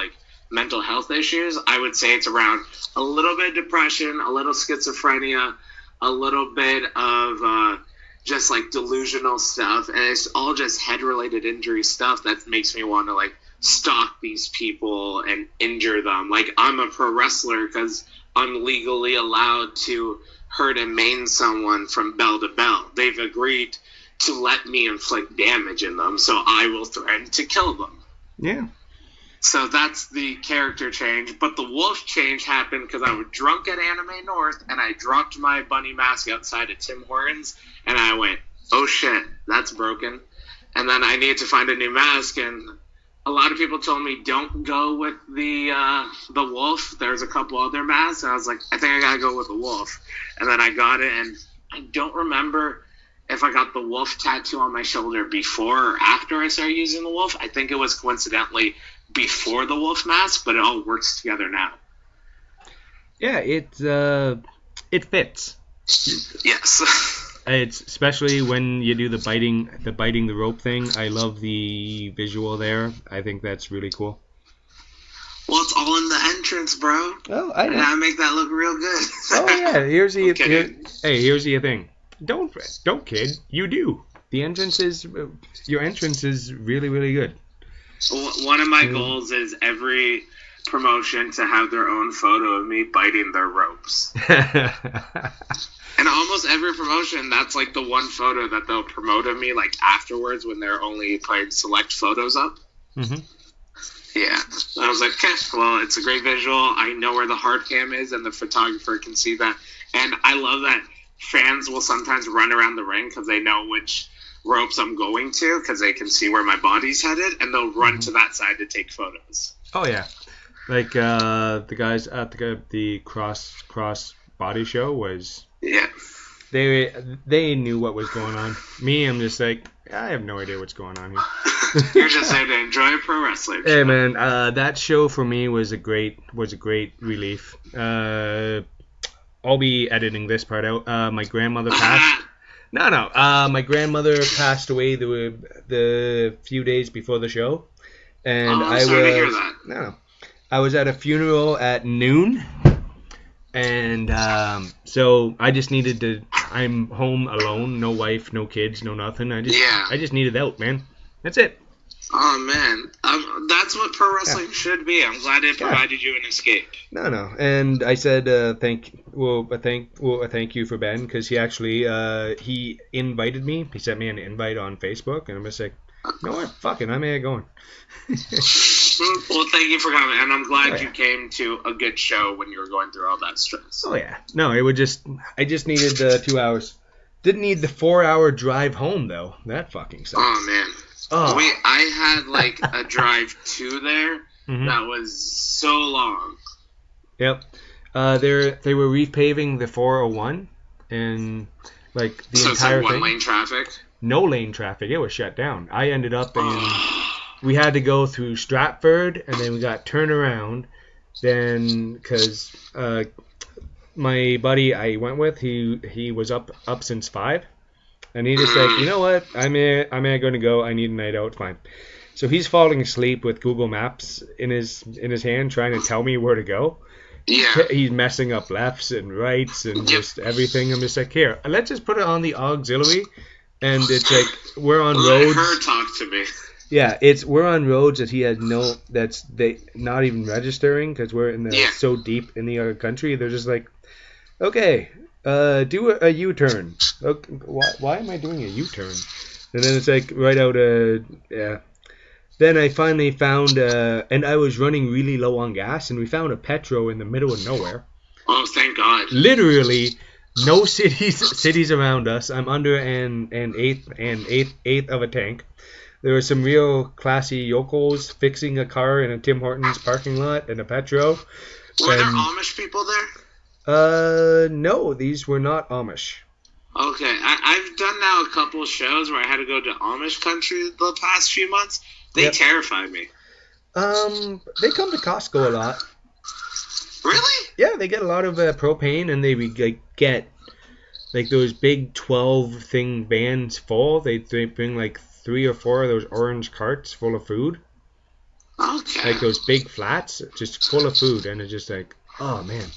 mental health issues, I would say it's around a little bit of depression, a little schizophrenia, a little bit of just delusional stuff, and it's all just head-related injury stuff that makes me want to stalk these people and injure them. I'm a pro wrestler because I'm legally allowed to hurt and maim someone from bell to bell. They've agreed to let me inflict damage in them, so I will threaten to kill them. Yeah. So that's the character change. But the wolf change happened because I was drunk at Anime North, and I dropped my bunny mask outside of Tim Hortons, and I went, oh shit, that's broken. And then I needed to find a new mask, and a lot of people told me don't go with the wolf. There's a couple other masks, and I was like, I think I gotta go with the wolf. And then I got it, and I don't remember if I got the wolf tattoo on my shoulder before or after I started using the wolf. I think it was coincidentally before the wolf mask, but it all works together now. Yeah, it fits. Yes. It's especially when you do the biting the rope thing. I love the visual there. I think that's really cool. Well, it's all in the entrance, bro. Oh, I know. And I make that look real good. Oh yeah, here's the thing. Don't kid. You do. Your entrance is really, really good. One of my goals is every promotion to have their own photo of me biting their ropes. And almost every promotion, that's the one photo that they'll promote of me afterwards when they're only putting select photos up. Mm-hmm. Yeah. I was like, okay, well, it's a great visual. I know where the hard cam is, and the photographer can see that. And I love that fans will sometimes run around the ring because they know which ropes I'm going to because they can see where my body's headed, and they'll run to that side to take photos. Oh, yeah. The guys at the cross body show was... Yeah. They knew what was going on. Me, I'm just I have no idea what's going on here. You're just there to enjoy a pro wrestling show. Hey man, that show for me was a great relief. I'll be editing this part out. My grandmother passed. My grandmother passed away the few days before the show, and I'm sorry to hear that. I was at a funeral at noon. And so I just needed to. I'm home alone, no wife, no kids, no nothing. I just needed out, man. That's it. Oh man, that's what pro wrestling should be. I'm glad it provided you an escape. No, and I said thank you for Ben, because he actually he invited me. He sent me an invite on Facebook, and I'm just like, you know what, fucking, I'm going. Well, thank you for coming, and I'm glad you came to a good show when you were going through all that stress. Oh yeah, no, I just needed 2 hours. Didn't need the 4-hour drive home though. That fucking sucks. Oh man. Oh. I had like a drive to there that was so long. Yep. They were repaving the 401 and like the entire thing. One lane traffic? No lane traffic. It was shut down. I ended up we had to go through Stratford, and then we got turned around. Then, because my buddy I went with, he was up since 5. And he just like, you know what? I'm going to go. I need a night out. Fine. So he's falling asleep with Google Maps in his hand, trying to tell me where to go. Yeah. He's messing up lefts and rights and just everything. I'm just like, here, let's just put it on the auxiliary. And it's like, we're on roads. Let her talk to me. Yeah, we're on roads that he has not even registering, because we're in so deep in the other country. They're just like, okay. Do a U-turn. Okay, why am I doing a U-turn? And then it's like right out Then I finally found, and I was running really low on gas, and we found a Petro in the middle of nowhere. Oh, thank God. Literally, no cities around us. I'm under an eighth of a tank. There were some real classy yokels fixing a car in a Tim Hortons parking lot and a Petro. Were there Amish people there? No, these were not Amish. Okay, I've done now a couple shows where I had to go to Amish country the past few months. They terrify me. They come to Costco a lot. Really? Yeah, they get a lot of propane, and they get like those big 12-thing vans full. They bring like 3 or 4 of those orange carts full of food. Okay. Like those big flats, just full of food, and it's just like, oh man.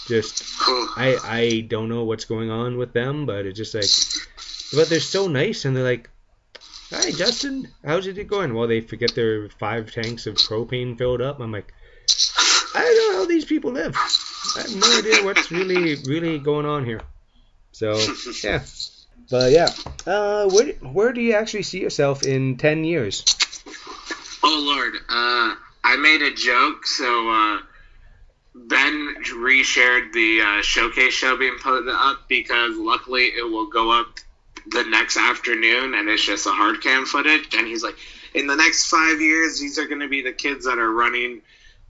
Just, I don't know what's going on with them, but it's just like, but they're so nice, and they're like, hi Justin, how's it going? Well, they forget their 5 tanks of propane filled up. I'm like, I don't know how these people live. I have no idea what's really going on here. So, yeah. But yeah, where do you actually see yourself in 10 years? Oh Lord, I made a joke, so, Ben reshared the showcase show being put up because luckily it will go up the next afternoon, and it's just a hard cam footage. And he's like, in the next 5 years, these are going to be the kids that are running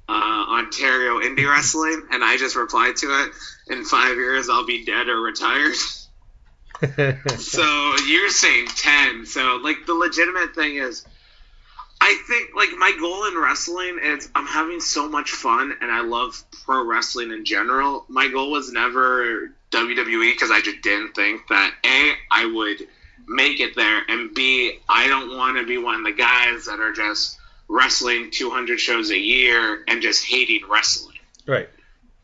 Ontario indie wrestling. And I just replied to it, in 5 years I'll be dead or retired. So you're saying 10. So like the legitimate thing is, I think, like, my goal in wrestling is I'm having so much fun, and I love pro wrestling in general. My goal was never WWE, because I just didn't think that, A, I would make it there, and B, I don't want to be one of the guys that are just wrestling 200 shows a year and just hating wrestling. Right.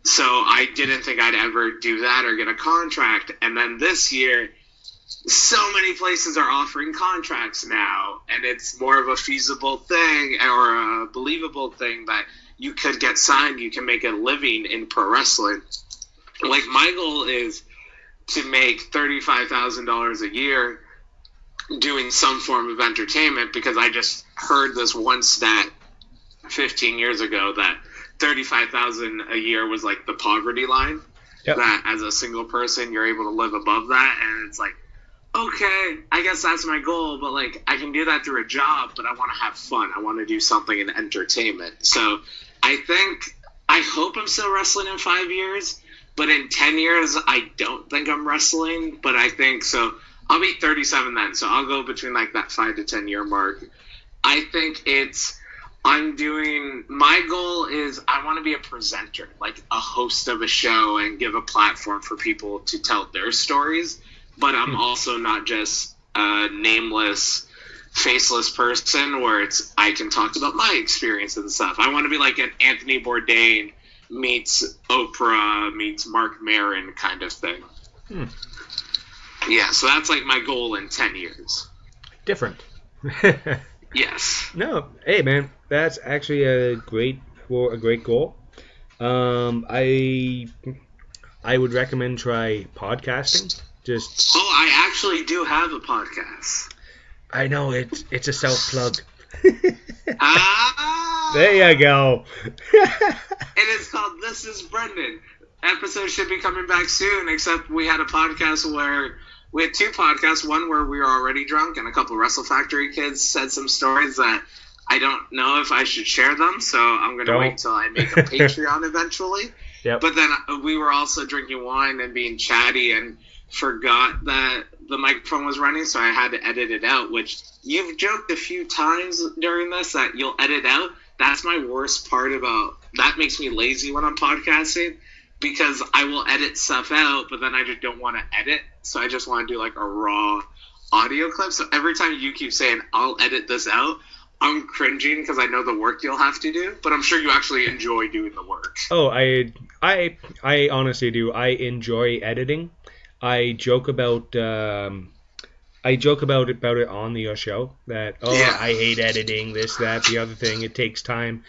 So I didn't think I'd ever do that or get a contract. And then this year, so many places are offering contracts now, and it's more of a feasible thing or a believable thing that you could get signed, you can make a living in pro wrestling. Like, my goal is to make $35,000 a year doing some form of entertainment, because I just heard this one stat 15 years ago that $35,000 a year was like the poverty line. Yep. That as a single person, you're able to live above that, and it's like, okay, I guess that's my goal, but like I can do that through a job, but I want to have fun. I want to do something in entertainment. So I hope I'm still wrestling in 5 years, but in 10 years, I don't think I'm wrestling, but I think so. I'll be 37 then, so I'll go between like that 5 to 10 year mark. I think my goal is I want to be a presenter, like a host of a show, and give a platform for people to tell their stories. But I'm also not just a nameless, faceless person where I can talk about my experience and stuff. I want to be like an Anthony Bourdain meets Oprah meets Mark Maron kind of thing. Yeah, so that's like my goal in 10 years. Different. Yes. No, hey man, that's actually a great goal. I would recommend try podcasting. Just I actually do have a podcast. I know it's a self plug. Ah, There you go. it is called This Is Brendan. Episode should be coming back soon, except we had a podcast where we had 2 podcasts, one where we were already drunk and a couple Wrestle Factory kids said some stories that I don't know if I should share them, so I'm going to wait till I make a Patreon eventually. Yep. But then we were also drinking wine and being chatty and forgot that the microphone was running, so I had to edit it out, which you've joked a few times during this that you'll edit out. That's my worst part about that. Makes me lazy when I'm podcasting, because I will edit stuff out, but then I just don't want to edit, so I just want to do like a raw audio clip. So every time you keep saying, I'll edit this out, I'm cringing because I know the work you'll have to do, but I'm sure you actually enjoy doing the work. Oh, I honestly do. I enjoy editing. I joke about it on the show that I hate editing, this, that, the other thing. It takes time.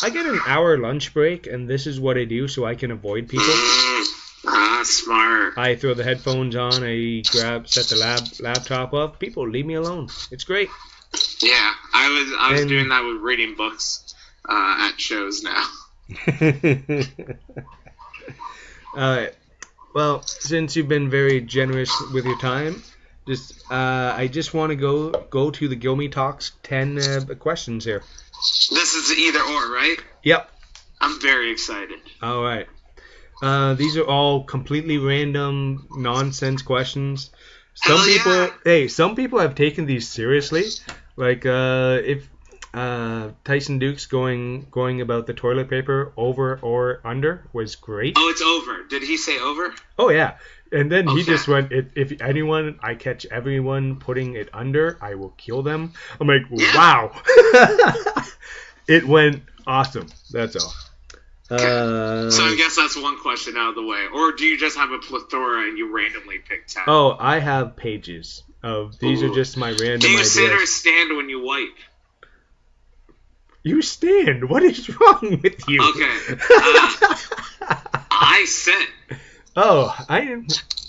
I get an hour lunch break, and this is what I do so I can avoid people. Smart. I throw the headphones on. I set the laptop up. People, leave me alone. It's great. Yeah, I was doing that with reading books at shows now. Well, since you've been very generous with your time, I just want to go to the Gilmy Talks 10 questions here. This is either or, right? Yep. I'm very excited. All right. These are all completely random nonsense questions. Some people have taken these seriously. Like if Tyson Duke's going about the toilet paper over or under was great. Oh, it's over. Did he say over? Oh yeah. And then he Okay. just went, if I catch everyone putting it under, I will kill them. I'm like, wow. It went awesome. That's all. So I guess that's one question out of the way. Or do you just have a plethora and you randomly pick 10? Oh, I have pages of these are just my random Do you ideas. sit or stand when you wipe? You stand. What is wrong with you? Okay. I sit. Oh,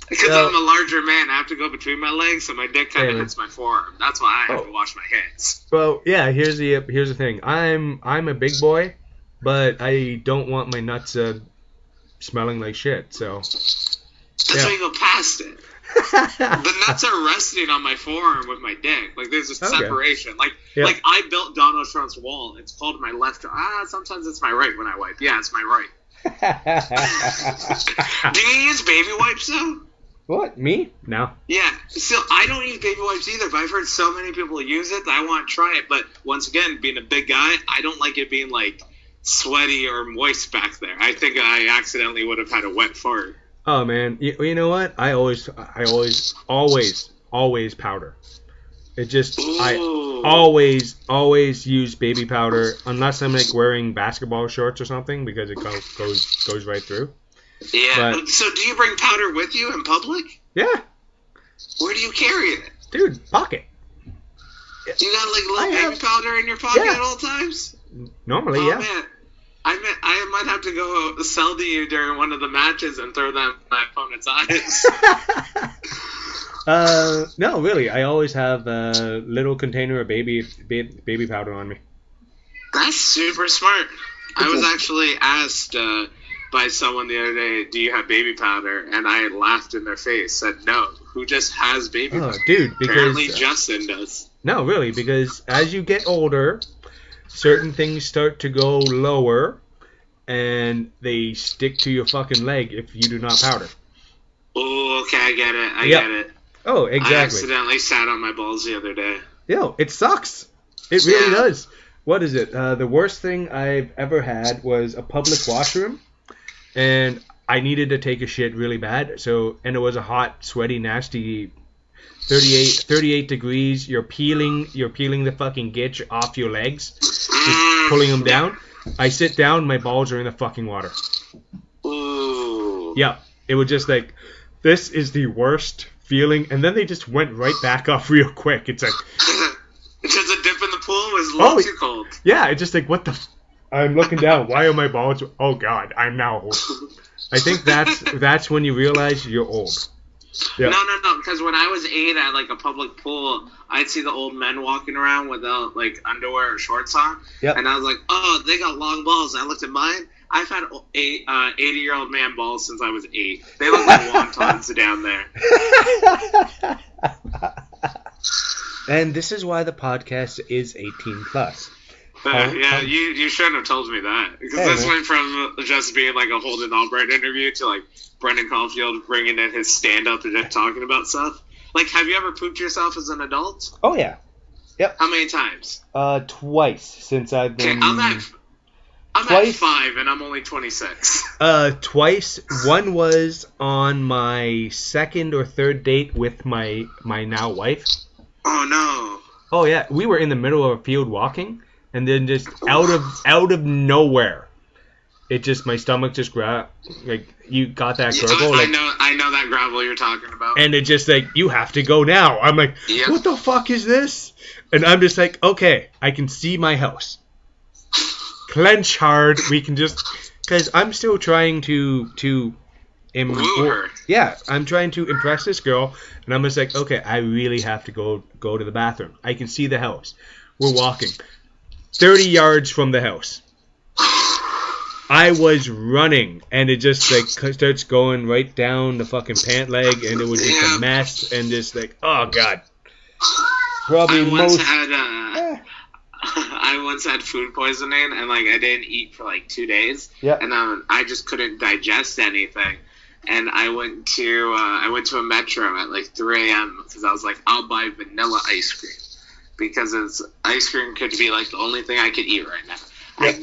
Because I'm a larger man, I have to go between my legs, so my dick kind of hits my forearm. That's why I have to wash my hands. Well, yeah. Here's the thing. I'm a big boy, but I don't want my nuts smelling like shit. So That's why you go past it. The nuts are resting on my forearm with my dick. Like there's a separation. Like I built Donald Trump's wall. It's called my left. Sometimes it's my right when I wipe. Yeah, it's my right. Do you use baby wipes though? What? Me? No. Yeah. So I don't use baby wipes either, but I've heard so many people use it that I want to try it. But once again, being a big guy, I don't like it being like sweaty or moist back there. I think I accidentally would have had a wet fart. Oh man, you know what? I always powder. It just I always use baby powder unless I'm like wearing basketball shorts or something because it goes right through. Yeah. But, so do you bring powder with you in public? Yeah. Where do you carry it? Dude, pocket. You got like little baby powder in your pocket at all times? Normally, yeah. Man. I might have to go sell to you during one of the matches and throw them in my opponent's eyes. No, really. I always have a little container of baby powder on me. That's super smart. I was actually asked by someone the other day, do you have baby powder? And I laughed in their face, said no. Who just has baby powder? Dude, because... Apparently Justin does. No, really, because as you get older... certain things start to go lower, and they stick to your fucking leg if you do not powder. Oh, okay, I get it. I get it. Oh, exactly. I accidentally sat on my balls the other day. Yo, it sucks. It really does. What is it? The worst thing I've ever had was a public washroom, and I needed to take a shit really bad. And it was a hot, sweaty, nasty 38 degrees. You're peeling the fucking gitch off your legs, just pulling them down. I sit down, my balls are in the fucking water. Ooh. Yeah, it was just like, this is the worst feeling, and then they just went right back up real quick. It's like, Just a dip in the pool was a little too cold. Yeah, it's just like, what the I'm looking down, why are my balls, oh god, I'm now old. I think that's when you realize you're old. Yep. No, because when I was 8 at like a public pool, I'd see the old men walking around without like underwear or shorts on, Yep. and I was like, oh, they got long balls. And I looked at mine. I've had 80-year-old man balls since I was 8. They look like wontons down there. And this is why the podcast is 18 plus. Yeah, you shouldn't have told me that. Because this went from just being like a Holden Albright interview to like Brendan Caulfield bringing in his stand-up and just talking about stuff. Like, have you ever pooped yourself as an adult? Oh, yeah. Yep. How many times? Twice since I've been... Okay, I'm at 5 and I'm only 26. Twice. One was on my second or third date with my now wife. Oh, no. Oh, yeah. We were in the middle of a field walking, and then just out of nowhere, it just, my stomach just grabbed, like, you got that gurgle? I know that gravel you're talking about. And it just like, you have to go now. I'm like, Yep. What the fuck is this? And I'm just like, okay, I can see my house. Clench hard. We can just, because I'm still trying to Woo her. Yeah, I'm trying to impress this girl, and I'm just like, okay, I really have to go to the bathroom. I can see the house. We're walking 30 yards from the house. I was running, and it just like starts going right down the fucking pant leg, and it was just a mess, and just like, oh god. Probably I once had food poisoning, and like I didn't eat for like 2 days, and I just couldn't digest anything, and I went to a Metro at like 3 a.m. because I was like, I'll buy vanilla ice cream because ice cream could be like the only thing I could eat right now. Yep.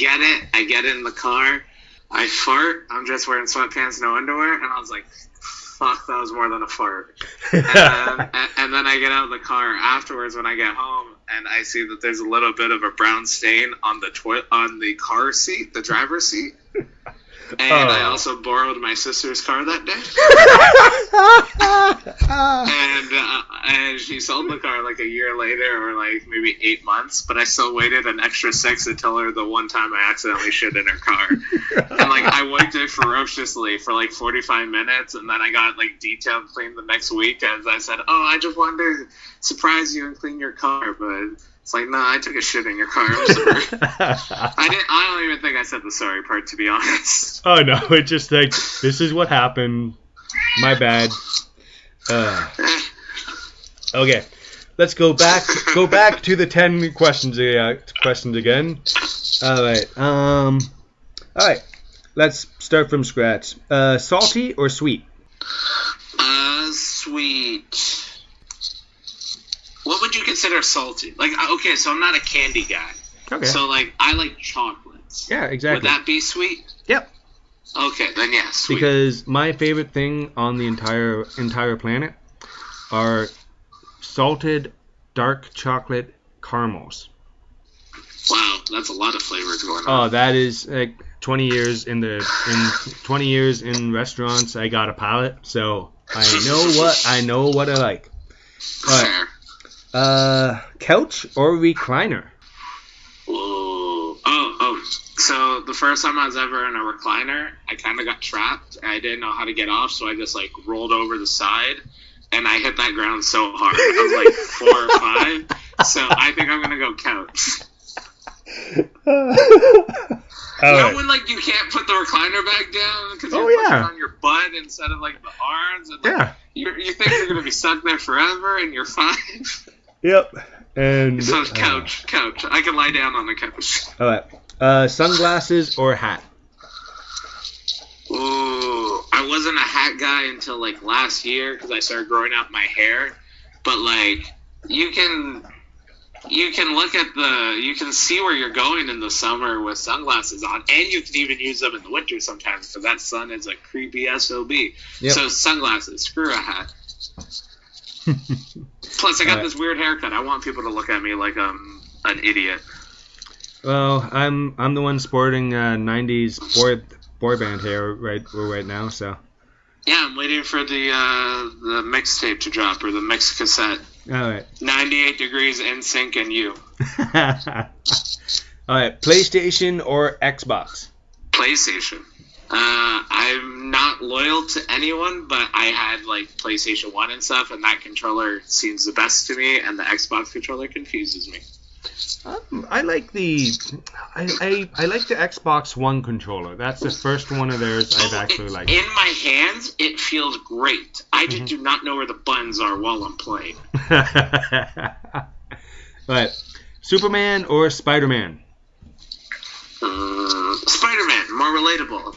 I get in the car, I fart, I'm just wearing sweatpants, no underwear, and I was like, fuck, that was more than a fart. And then I get out of the car afterwards when I get home, and I see that there's a little bit of a brown stain on the car seat, the driver's seat. And I also borrowed my sister's car that day. And she sold the car like a year later, or like maybe 8 months, but I still waited an extra 6 to tell her the one time I accidentally shit in her car. And like I wiped it ferociously for like 45 minutes, and then I got like detailed cleaned the next week as I said, oh, I just wanted to surprise you and clean your car, but it's like, no, I took a shit in your car. I'm sorry. I don't even think I said the sorry part, to be honest. Oh no, it's just like, this is what happened. My bad. Okay, let's go back to the 10 questions again. All right. Let's start from scratch. Salty or sweet? Sweet. What would you consider salty? Like, okay, so I'm not a candy guy. Okay. So, like, I like chocolates. Yeah, exactly. Would that be sweet? Yep. Okay, then yeah, sweet. Because my favorite thing on the entire planet are salted dark chocolate caramels. Wow, that's a lot of flavors going on. Oh, that is like 20 years in 20 years in restaurants. I got a palate, so I know what I like. Fair. Couch or recliner? Ooh. Oh. So the first time I was ever in a recliner, I kind of got trapped. And I didn't know how to get off, so I just like rolled over the side, and I hit that ground so hard. I was like 4 or 5. So I think I'm gonna go couch. When like you can't put the recliner back down because you're pushing on your butt instead of like the arms, and like, you think you're gonna be stuck there forever, and you're 5. Yep. And so couch. I can lie down on the couch. All right. Sunglasses or hat? Ooh, I wasn't a hat guy until like last year because I started growing out my hair. But like, you can you can see where you're going in the summer with sunglasses on, and you can even use them in the winter sometimes because that sun is a creepy SOB. Yep. So sunglasses, screw a hat. Plus, I got this weird haircut. I want people to look at me like I'm an idiot. Well, I'm the one sporting 90s boy band hair right now, so. Yeah, I'm waiting for the mixtape to drop, or the mix cassette. All right. 98 Degrees, NSYNC, and you. All right, PlayStation or Xbox? PlayStation. I'm not loyal to anyone, but I had like PlayStation 1 and stuff, and that controller seems the best to me, and the Xbox controller confuses me. I like the Xbox One controller. That's the first one of theirs I've actually liked. In my hands, it feels great. I just do not know where the buttons are while I'm playing. Right. Superman or Spider-Man? Spider-Man, more relatable.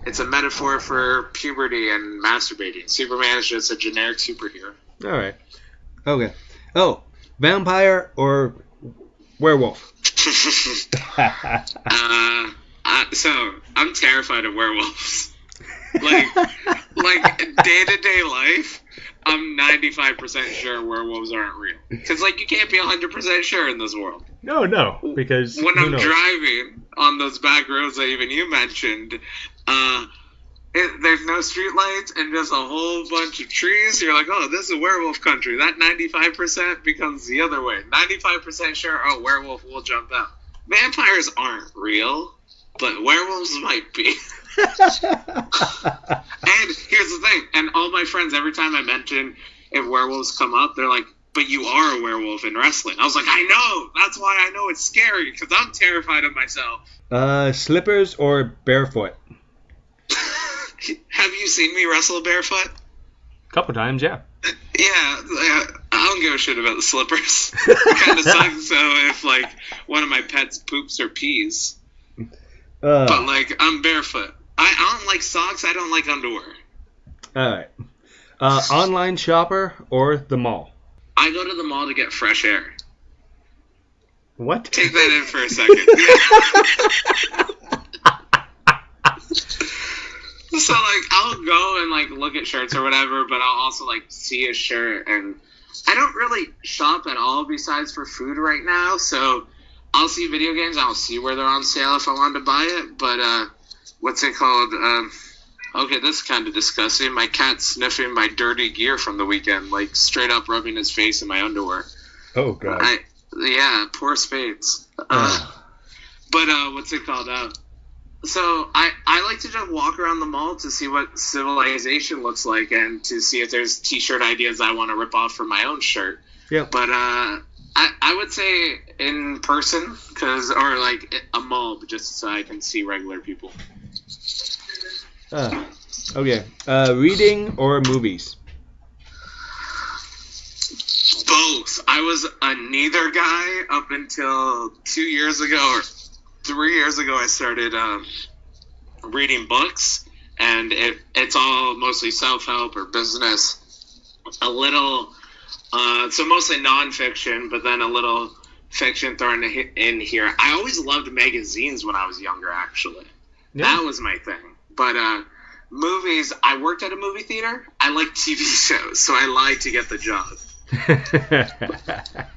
It's a metaphor for puberty and masturbating. Superman is just a generic superhero. All right. Okay. Oh, vampire or werewolf? So I'm terrified of werewolves. Like day-to-day life, I'm 95% sure werewolves aren't real. Because like you can't be 100% sure in this world. No, because when I'm driving on those back roads that even you mentioned, there's no street lights and just a whole bunch of trees. You're like, oh, this is werewolf country. That 95% becomes the other way. 95% sure, oh, werewolf will jump out. Vampires aren't real, but werewolves might be. And here's the thing, and all my friends, every time I mention if werewolves come up, they're like, but you are a werewolf in wrestling. I was like, I know. That's why I know it's scary, because I'm terrified of myself. Slippers or barefoot? Have you seen me wrestle barefoot? A couple times, yeah. Yeah, I don't give a shit about the slippers. It kind of sucks, so if, like, one of my pets poops or pees. But, like, I'm barefoot. I don't like socks. I don't like underwear. All right. Online shopper or the mall? I go to the mall to get fresh air. What? Take that in for a second. Yeah. So, like, I'll go and, like, look at shirts or whatever, but I'll also, like, see a shirt. And I don't really shop at all besides for food right now. So I'll see video games. I'll see where they're on sale if I wanted to buy it. But, what's it called? Okay, this is kind of disgusting. My cat's sniffing my dirty gear from the weekend, like straight up rubbing his face in my underwear. Oh, God. Yeah, poor Spades. But what's it called? So I like to just walk around the mall to see what civilization looks like and to see if there's t-shirt ideas I want to rip off for my own shirt. Yeah. But I would say in person, or like a mall, just so I can see regular people. Okay. Reading or movies? Both. I was a neither guy up until 2 years ago or 3 years ago. I started reading books, and it's all mostly self-help or business. A little, so mostly nonfiction, but then a little fiction thrown in here. I always loved magazines when I was younger, actually. Yeah. That was my thing. But movies, I worked at a movie theater. I like TV shows, so I lied to get the job.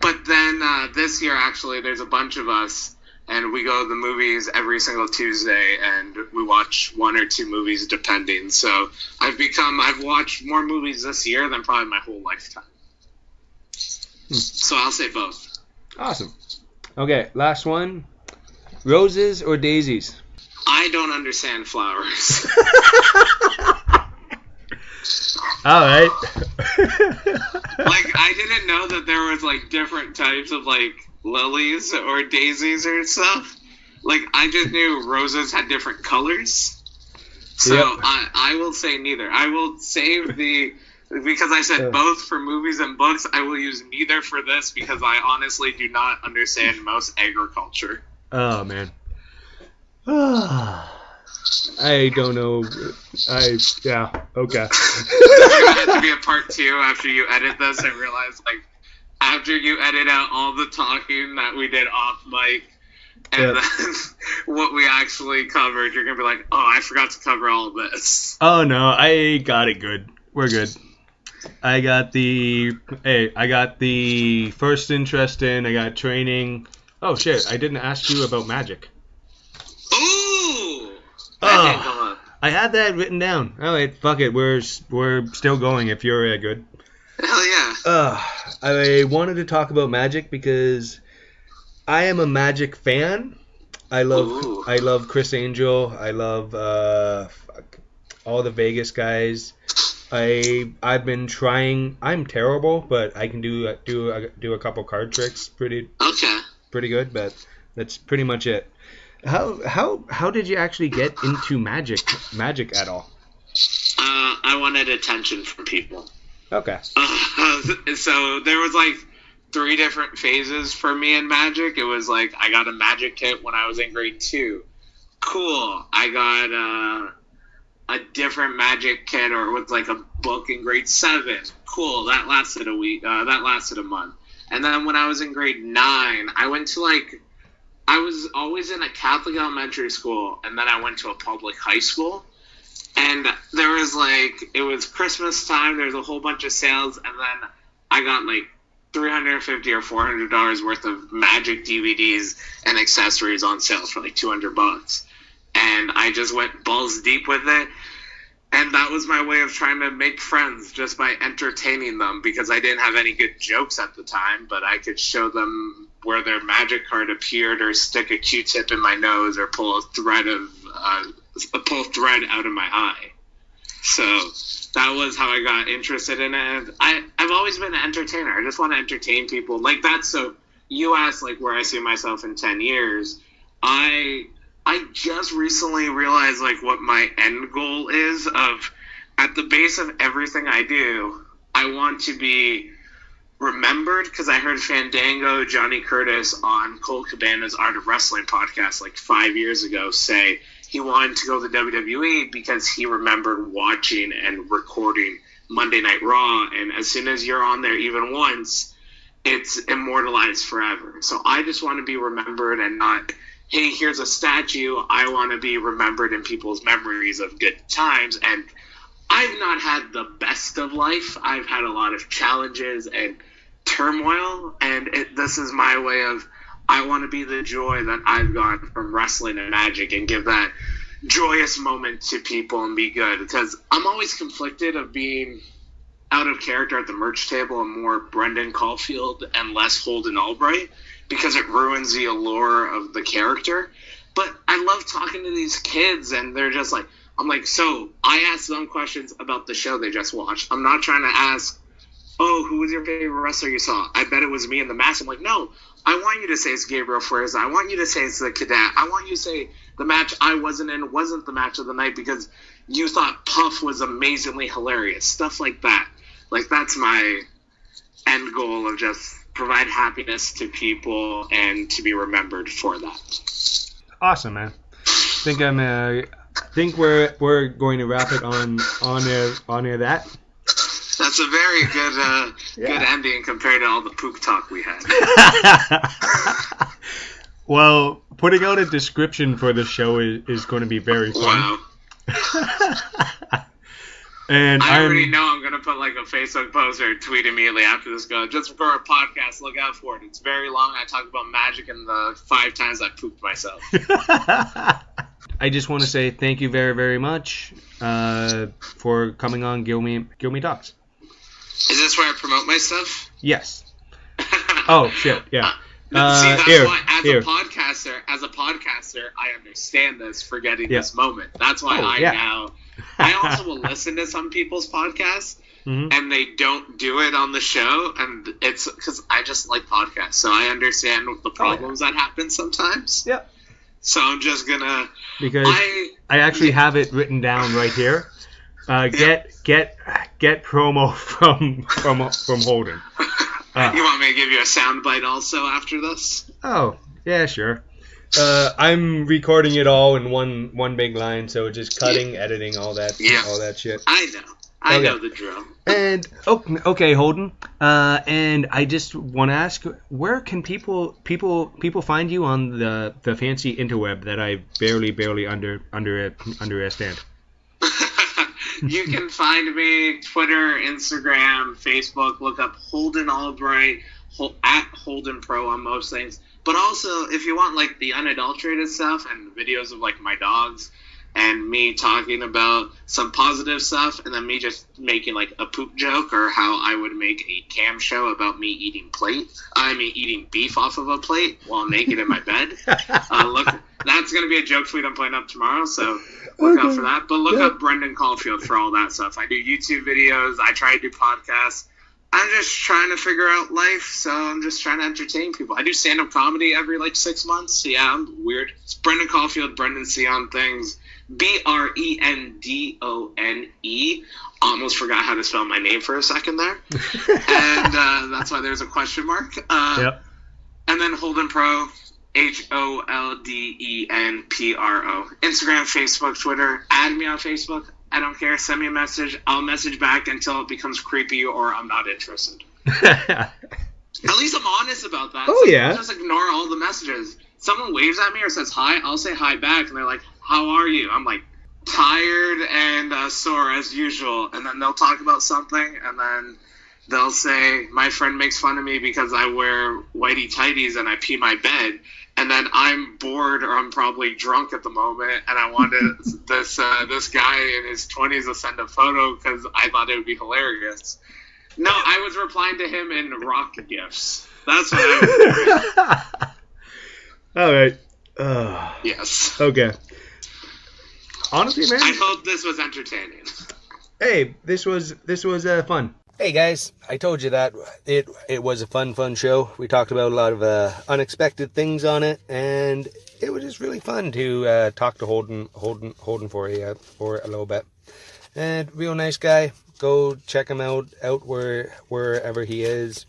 But then this year, actually, there's a bunch of us, and we go to the movies every single Tuesday, and we watch 1 or 2 movies depending. So I've watched more movies this year than probably my whole lifetime. So I'll say both. Awesome. Okay, last one. Roses or daisies? I don't understand flowers. All right. Like, I didn't know that there was, like, different types of, like, lilies or daisies or stuff. Like, I just knew roses had different colors. So yep. I will say neither. I will save because I said both for movies and books, I will use neither for this because I honestly do not understand most agriculture. Oh, man. I don't know. Yeah, okay. There's going to have to be a part 2 after you edit this. I realize, like, after you edit out all the talking that we did off mic and then what we actually covered, you're going to be like, oh, I forgot to cover all of this. Oh, no, I got it good. We're good. I got the first interest in, I got training, Oh shit! I didn't ask you about magic. Ooh! That didn't come up. I had that written down. All right, fuck it. We're still going. If you're good. Hell yeah. I wanted to talk about magic because I am a magic fan. I love Chris Angel. I love all the Vegas guys. I've been trying. I'm terrible, but I can do a couple card tricks pretty good. But that's pretty much it. How did you actually get into magic at all? I wanted attention from people. Okay. So there was like 3 different phases for me in magic. It was like I got a magic kit when I was in grade 2. Cool. I got a different magic kit, or it was like a book in grade 7. Cool. That lasted a week. That lasted a month. And then when I was in grade 9, I went to I was always in a Catholic elementary school, and then I went to a public high school. And there was it was Christmas time, there was a whole bunch of sales, and then I got $350 or $400 worth of magic DVDs and accessories on sale for $200. And I just went balls deep with it. And that was my way of trying to make friends, just by entertaining them, because I didn't have any good jokes at the time, but I could show them where their magic card appeared, or stick a Q-tip in my nose, or pull a thread out of my eye. So that was how I got interested in it. I've always been an entertainer. I just want to entertain people like that. So you asked where I see myself in 10 years. I just recently realized what my end goal is. Of at the base of everything I do, I want to be remembered, because I heard Fandango, Johnny Curtis on Cole Cabana's Art of Wrestling podcast 5 years ago say he wanted to go to the WWE because he remembered watching and recording Monday Night Raw, and as soon as you're on there even once, it's immortalized forever. So I just want to be remembered, and not, hey, here's a statue. I want to be remembered in people's memories of good times. And I've not had the best of life. I've had a lot of challenges and turmoil, and this is my way of, I want to be the joy that I've got from wrestling and magic, and give that joyous moment to people and be good. Because I'm always conflicted of being out of character at the merch table and more Brendan Caulfield and less Holden Albright, because it ruins the allure of the character. But I love talking to these kids, and they're just so I ask them questions about the show they just watched. I'm not trying to ask, oh, who was your favorite wrestler you saw? I bet it was me in the match. I'm no, I want you to say it's Gabriel Fuerza. I want you to say it's the Cadet. I want you to say the match I wasn't in wasn't the match of the night because you thought Puff was amazingly hilarious. Stuff like that. That's my end goal, of just provide happiness to people and to be remembered for that. Awesome, man. I think we're going to wrap it on that. That's a very good good ending compared to all the poop talk we had. Well, putting out a description for the show is going to be very fun. Wow. And I already know I'm going to put a Facebook post or a tweet immediately after this goes. Just for a podcast, look out for it. It's very long. I talk about magic and the 5 times I pooped myself. I just want to say thank you very, very much for coming on Gilme Talks. Is this where I promote my stuff? Yes. Oh, shit, yeah. See, that's why as a podcaster, I understand this, forgetting this moment. That's why I also will listen to some people's podcasts, and they don't do it on the show, and it's because I just like podcasts, so I understand the problems that happen sometimes. Yeah. So I'm just gonna, because I actually have it written down right here. Get promo from Holden. You want me to give you a soundbite also after this? Oh, yeah, sure. I'm recording it all in one big line, so just cutting, editing, all that shit. I know. I know the drill. And okay, Holden. And I just want to ask, where can people find you on the fancy interweb that I barely understand? You can find me Twitter, Instagram, Facebook. Look up Holden Albright, at Holden Pro on most things. But also, if you want like the unadulterated stuff and videos of like my dogs and me talking about some positive stuff, and then me just making like a poop joke, or how I would make a cam show about me eating beef off of a plate while naked in my bed. Look, that's gonna be a joke tweet I'm putting up tomorrow, so look out for that. But look up Brendan Caulfield for all that stuff. I do YouTube videos. I try to do podcasts. I'm just trying to figure out life, so I'm just trying to entertain people. I do stand-up comedy every, 6 months. Yeah, I'm weird. It's Brendan Caulfield, Brendan C on things. Brendone. Almost forgot how to spell my name for a second there. And that's why there's a question mark. Yep. And then Holden Pro, HOLDENPRO. Instagram, Facebook, Twitter. Add me on Facebook. I don't care. Send me a message. I'll message back until it becomes creepy or I'm not interested. At least I'm honest about that. Oh, yeah. Just ignore all the messages. Someone waves at me or says hi, I'll say hi back. And they're like, how are you? I'm like, tired and sore as usual. And then they'll talk about something. And then they'll say, my friend makes fun of me because I wear whitey tighties and I pee my bed. And then I'm bored, or I'm probably drunk at the moment, and I wanted this guy in his 20s to send a photo because I thought it would be hilarious. No, I was replying to him in rock gifs. That's what I was doing. All right. Yes. Okay. Honestly, man. I hope this was entertaining. Hey, this was fun. Hey guys, I told you that it was a fun show. We talked about a lot of unexpected things on it, and it was just really fun to talk to Holden for a little bit. And real nice guy. Go check him out wherever he is.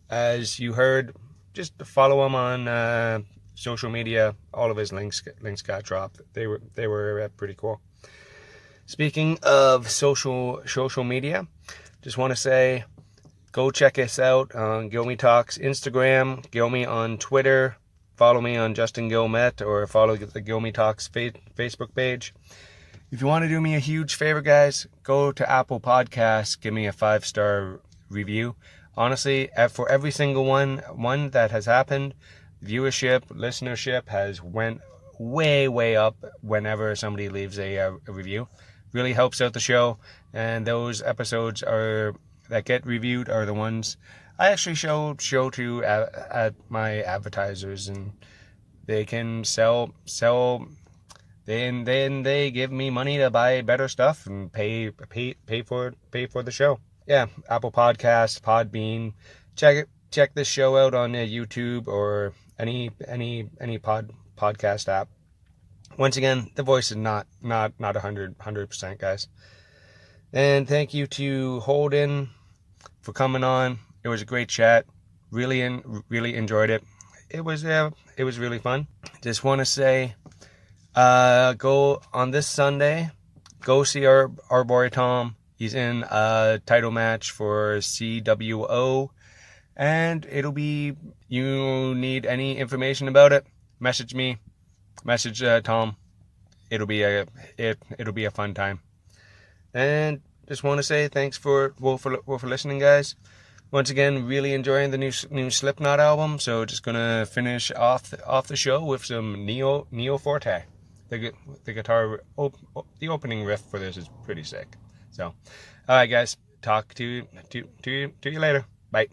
As you heard, just follow him on social media. All of his links got dropped. They were pretty cool. Speaking of social media, just want to say, go check us out on Gilmy Talks Instagram, Gilmy on Twitter, follow me on Justin Gilmet, or follow the Gilmy Talks Facebook page. If you want to do me a huge favor, guys, go to Apple Podcasts, give me a 5-star review. Honestly, for every single one that has happened, viewership, listenership has went way up whenever somebody leaves a review. Really helps out the show, and those episodes that get reviewed are the ones I actually show to at my advertisers, and they can sell. Then they give me money to buy better stuff and pay for the show. Yeah, Apple Podcasts, Podbean. Check this show out on YouTube or any podcast app. Once again, the voice is not 100%, guys. And thank you to Holden for coming on. It was a great chat. Really enjoyed it. It was really fun. Just want to say, go on this Sunday. Go see our boy Tom. He's in a title match for CWO, and it'll be. You need any information about it? Message me. Message Tom. It'll be a fun time. And just want to say thanks for listening, guys. Once again, really enjoying the new Slipknot album. So just gonna finish off the show with some Neo Forte. The guitar, the opening riff for this is pretty sick. So, all right, guys. Talk to you later. Bye.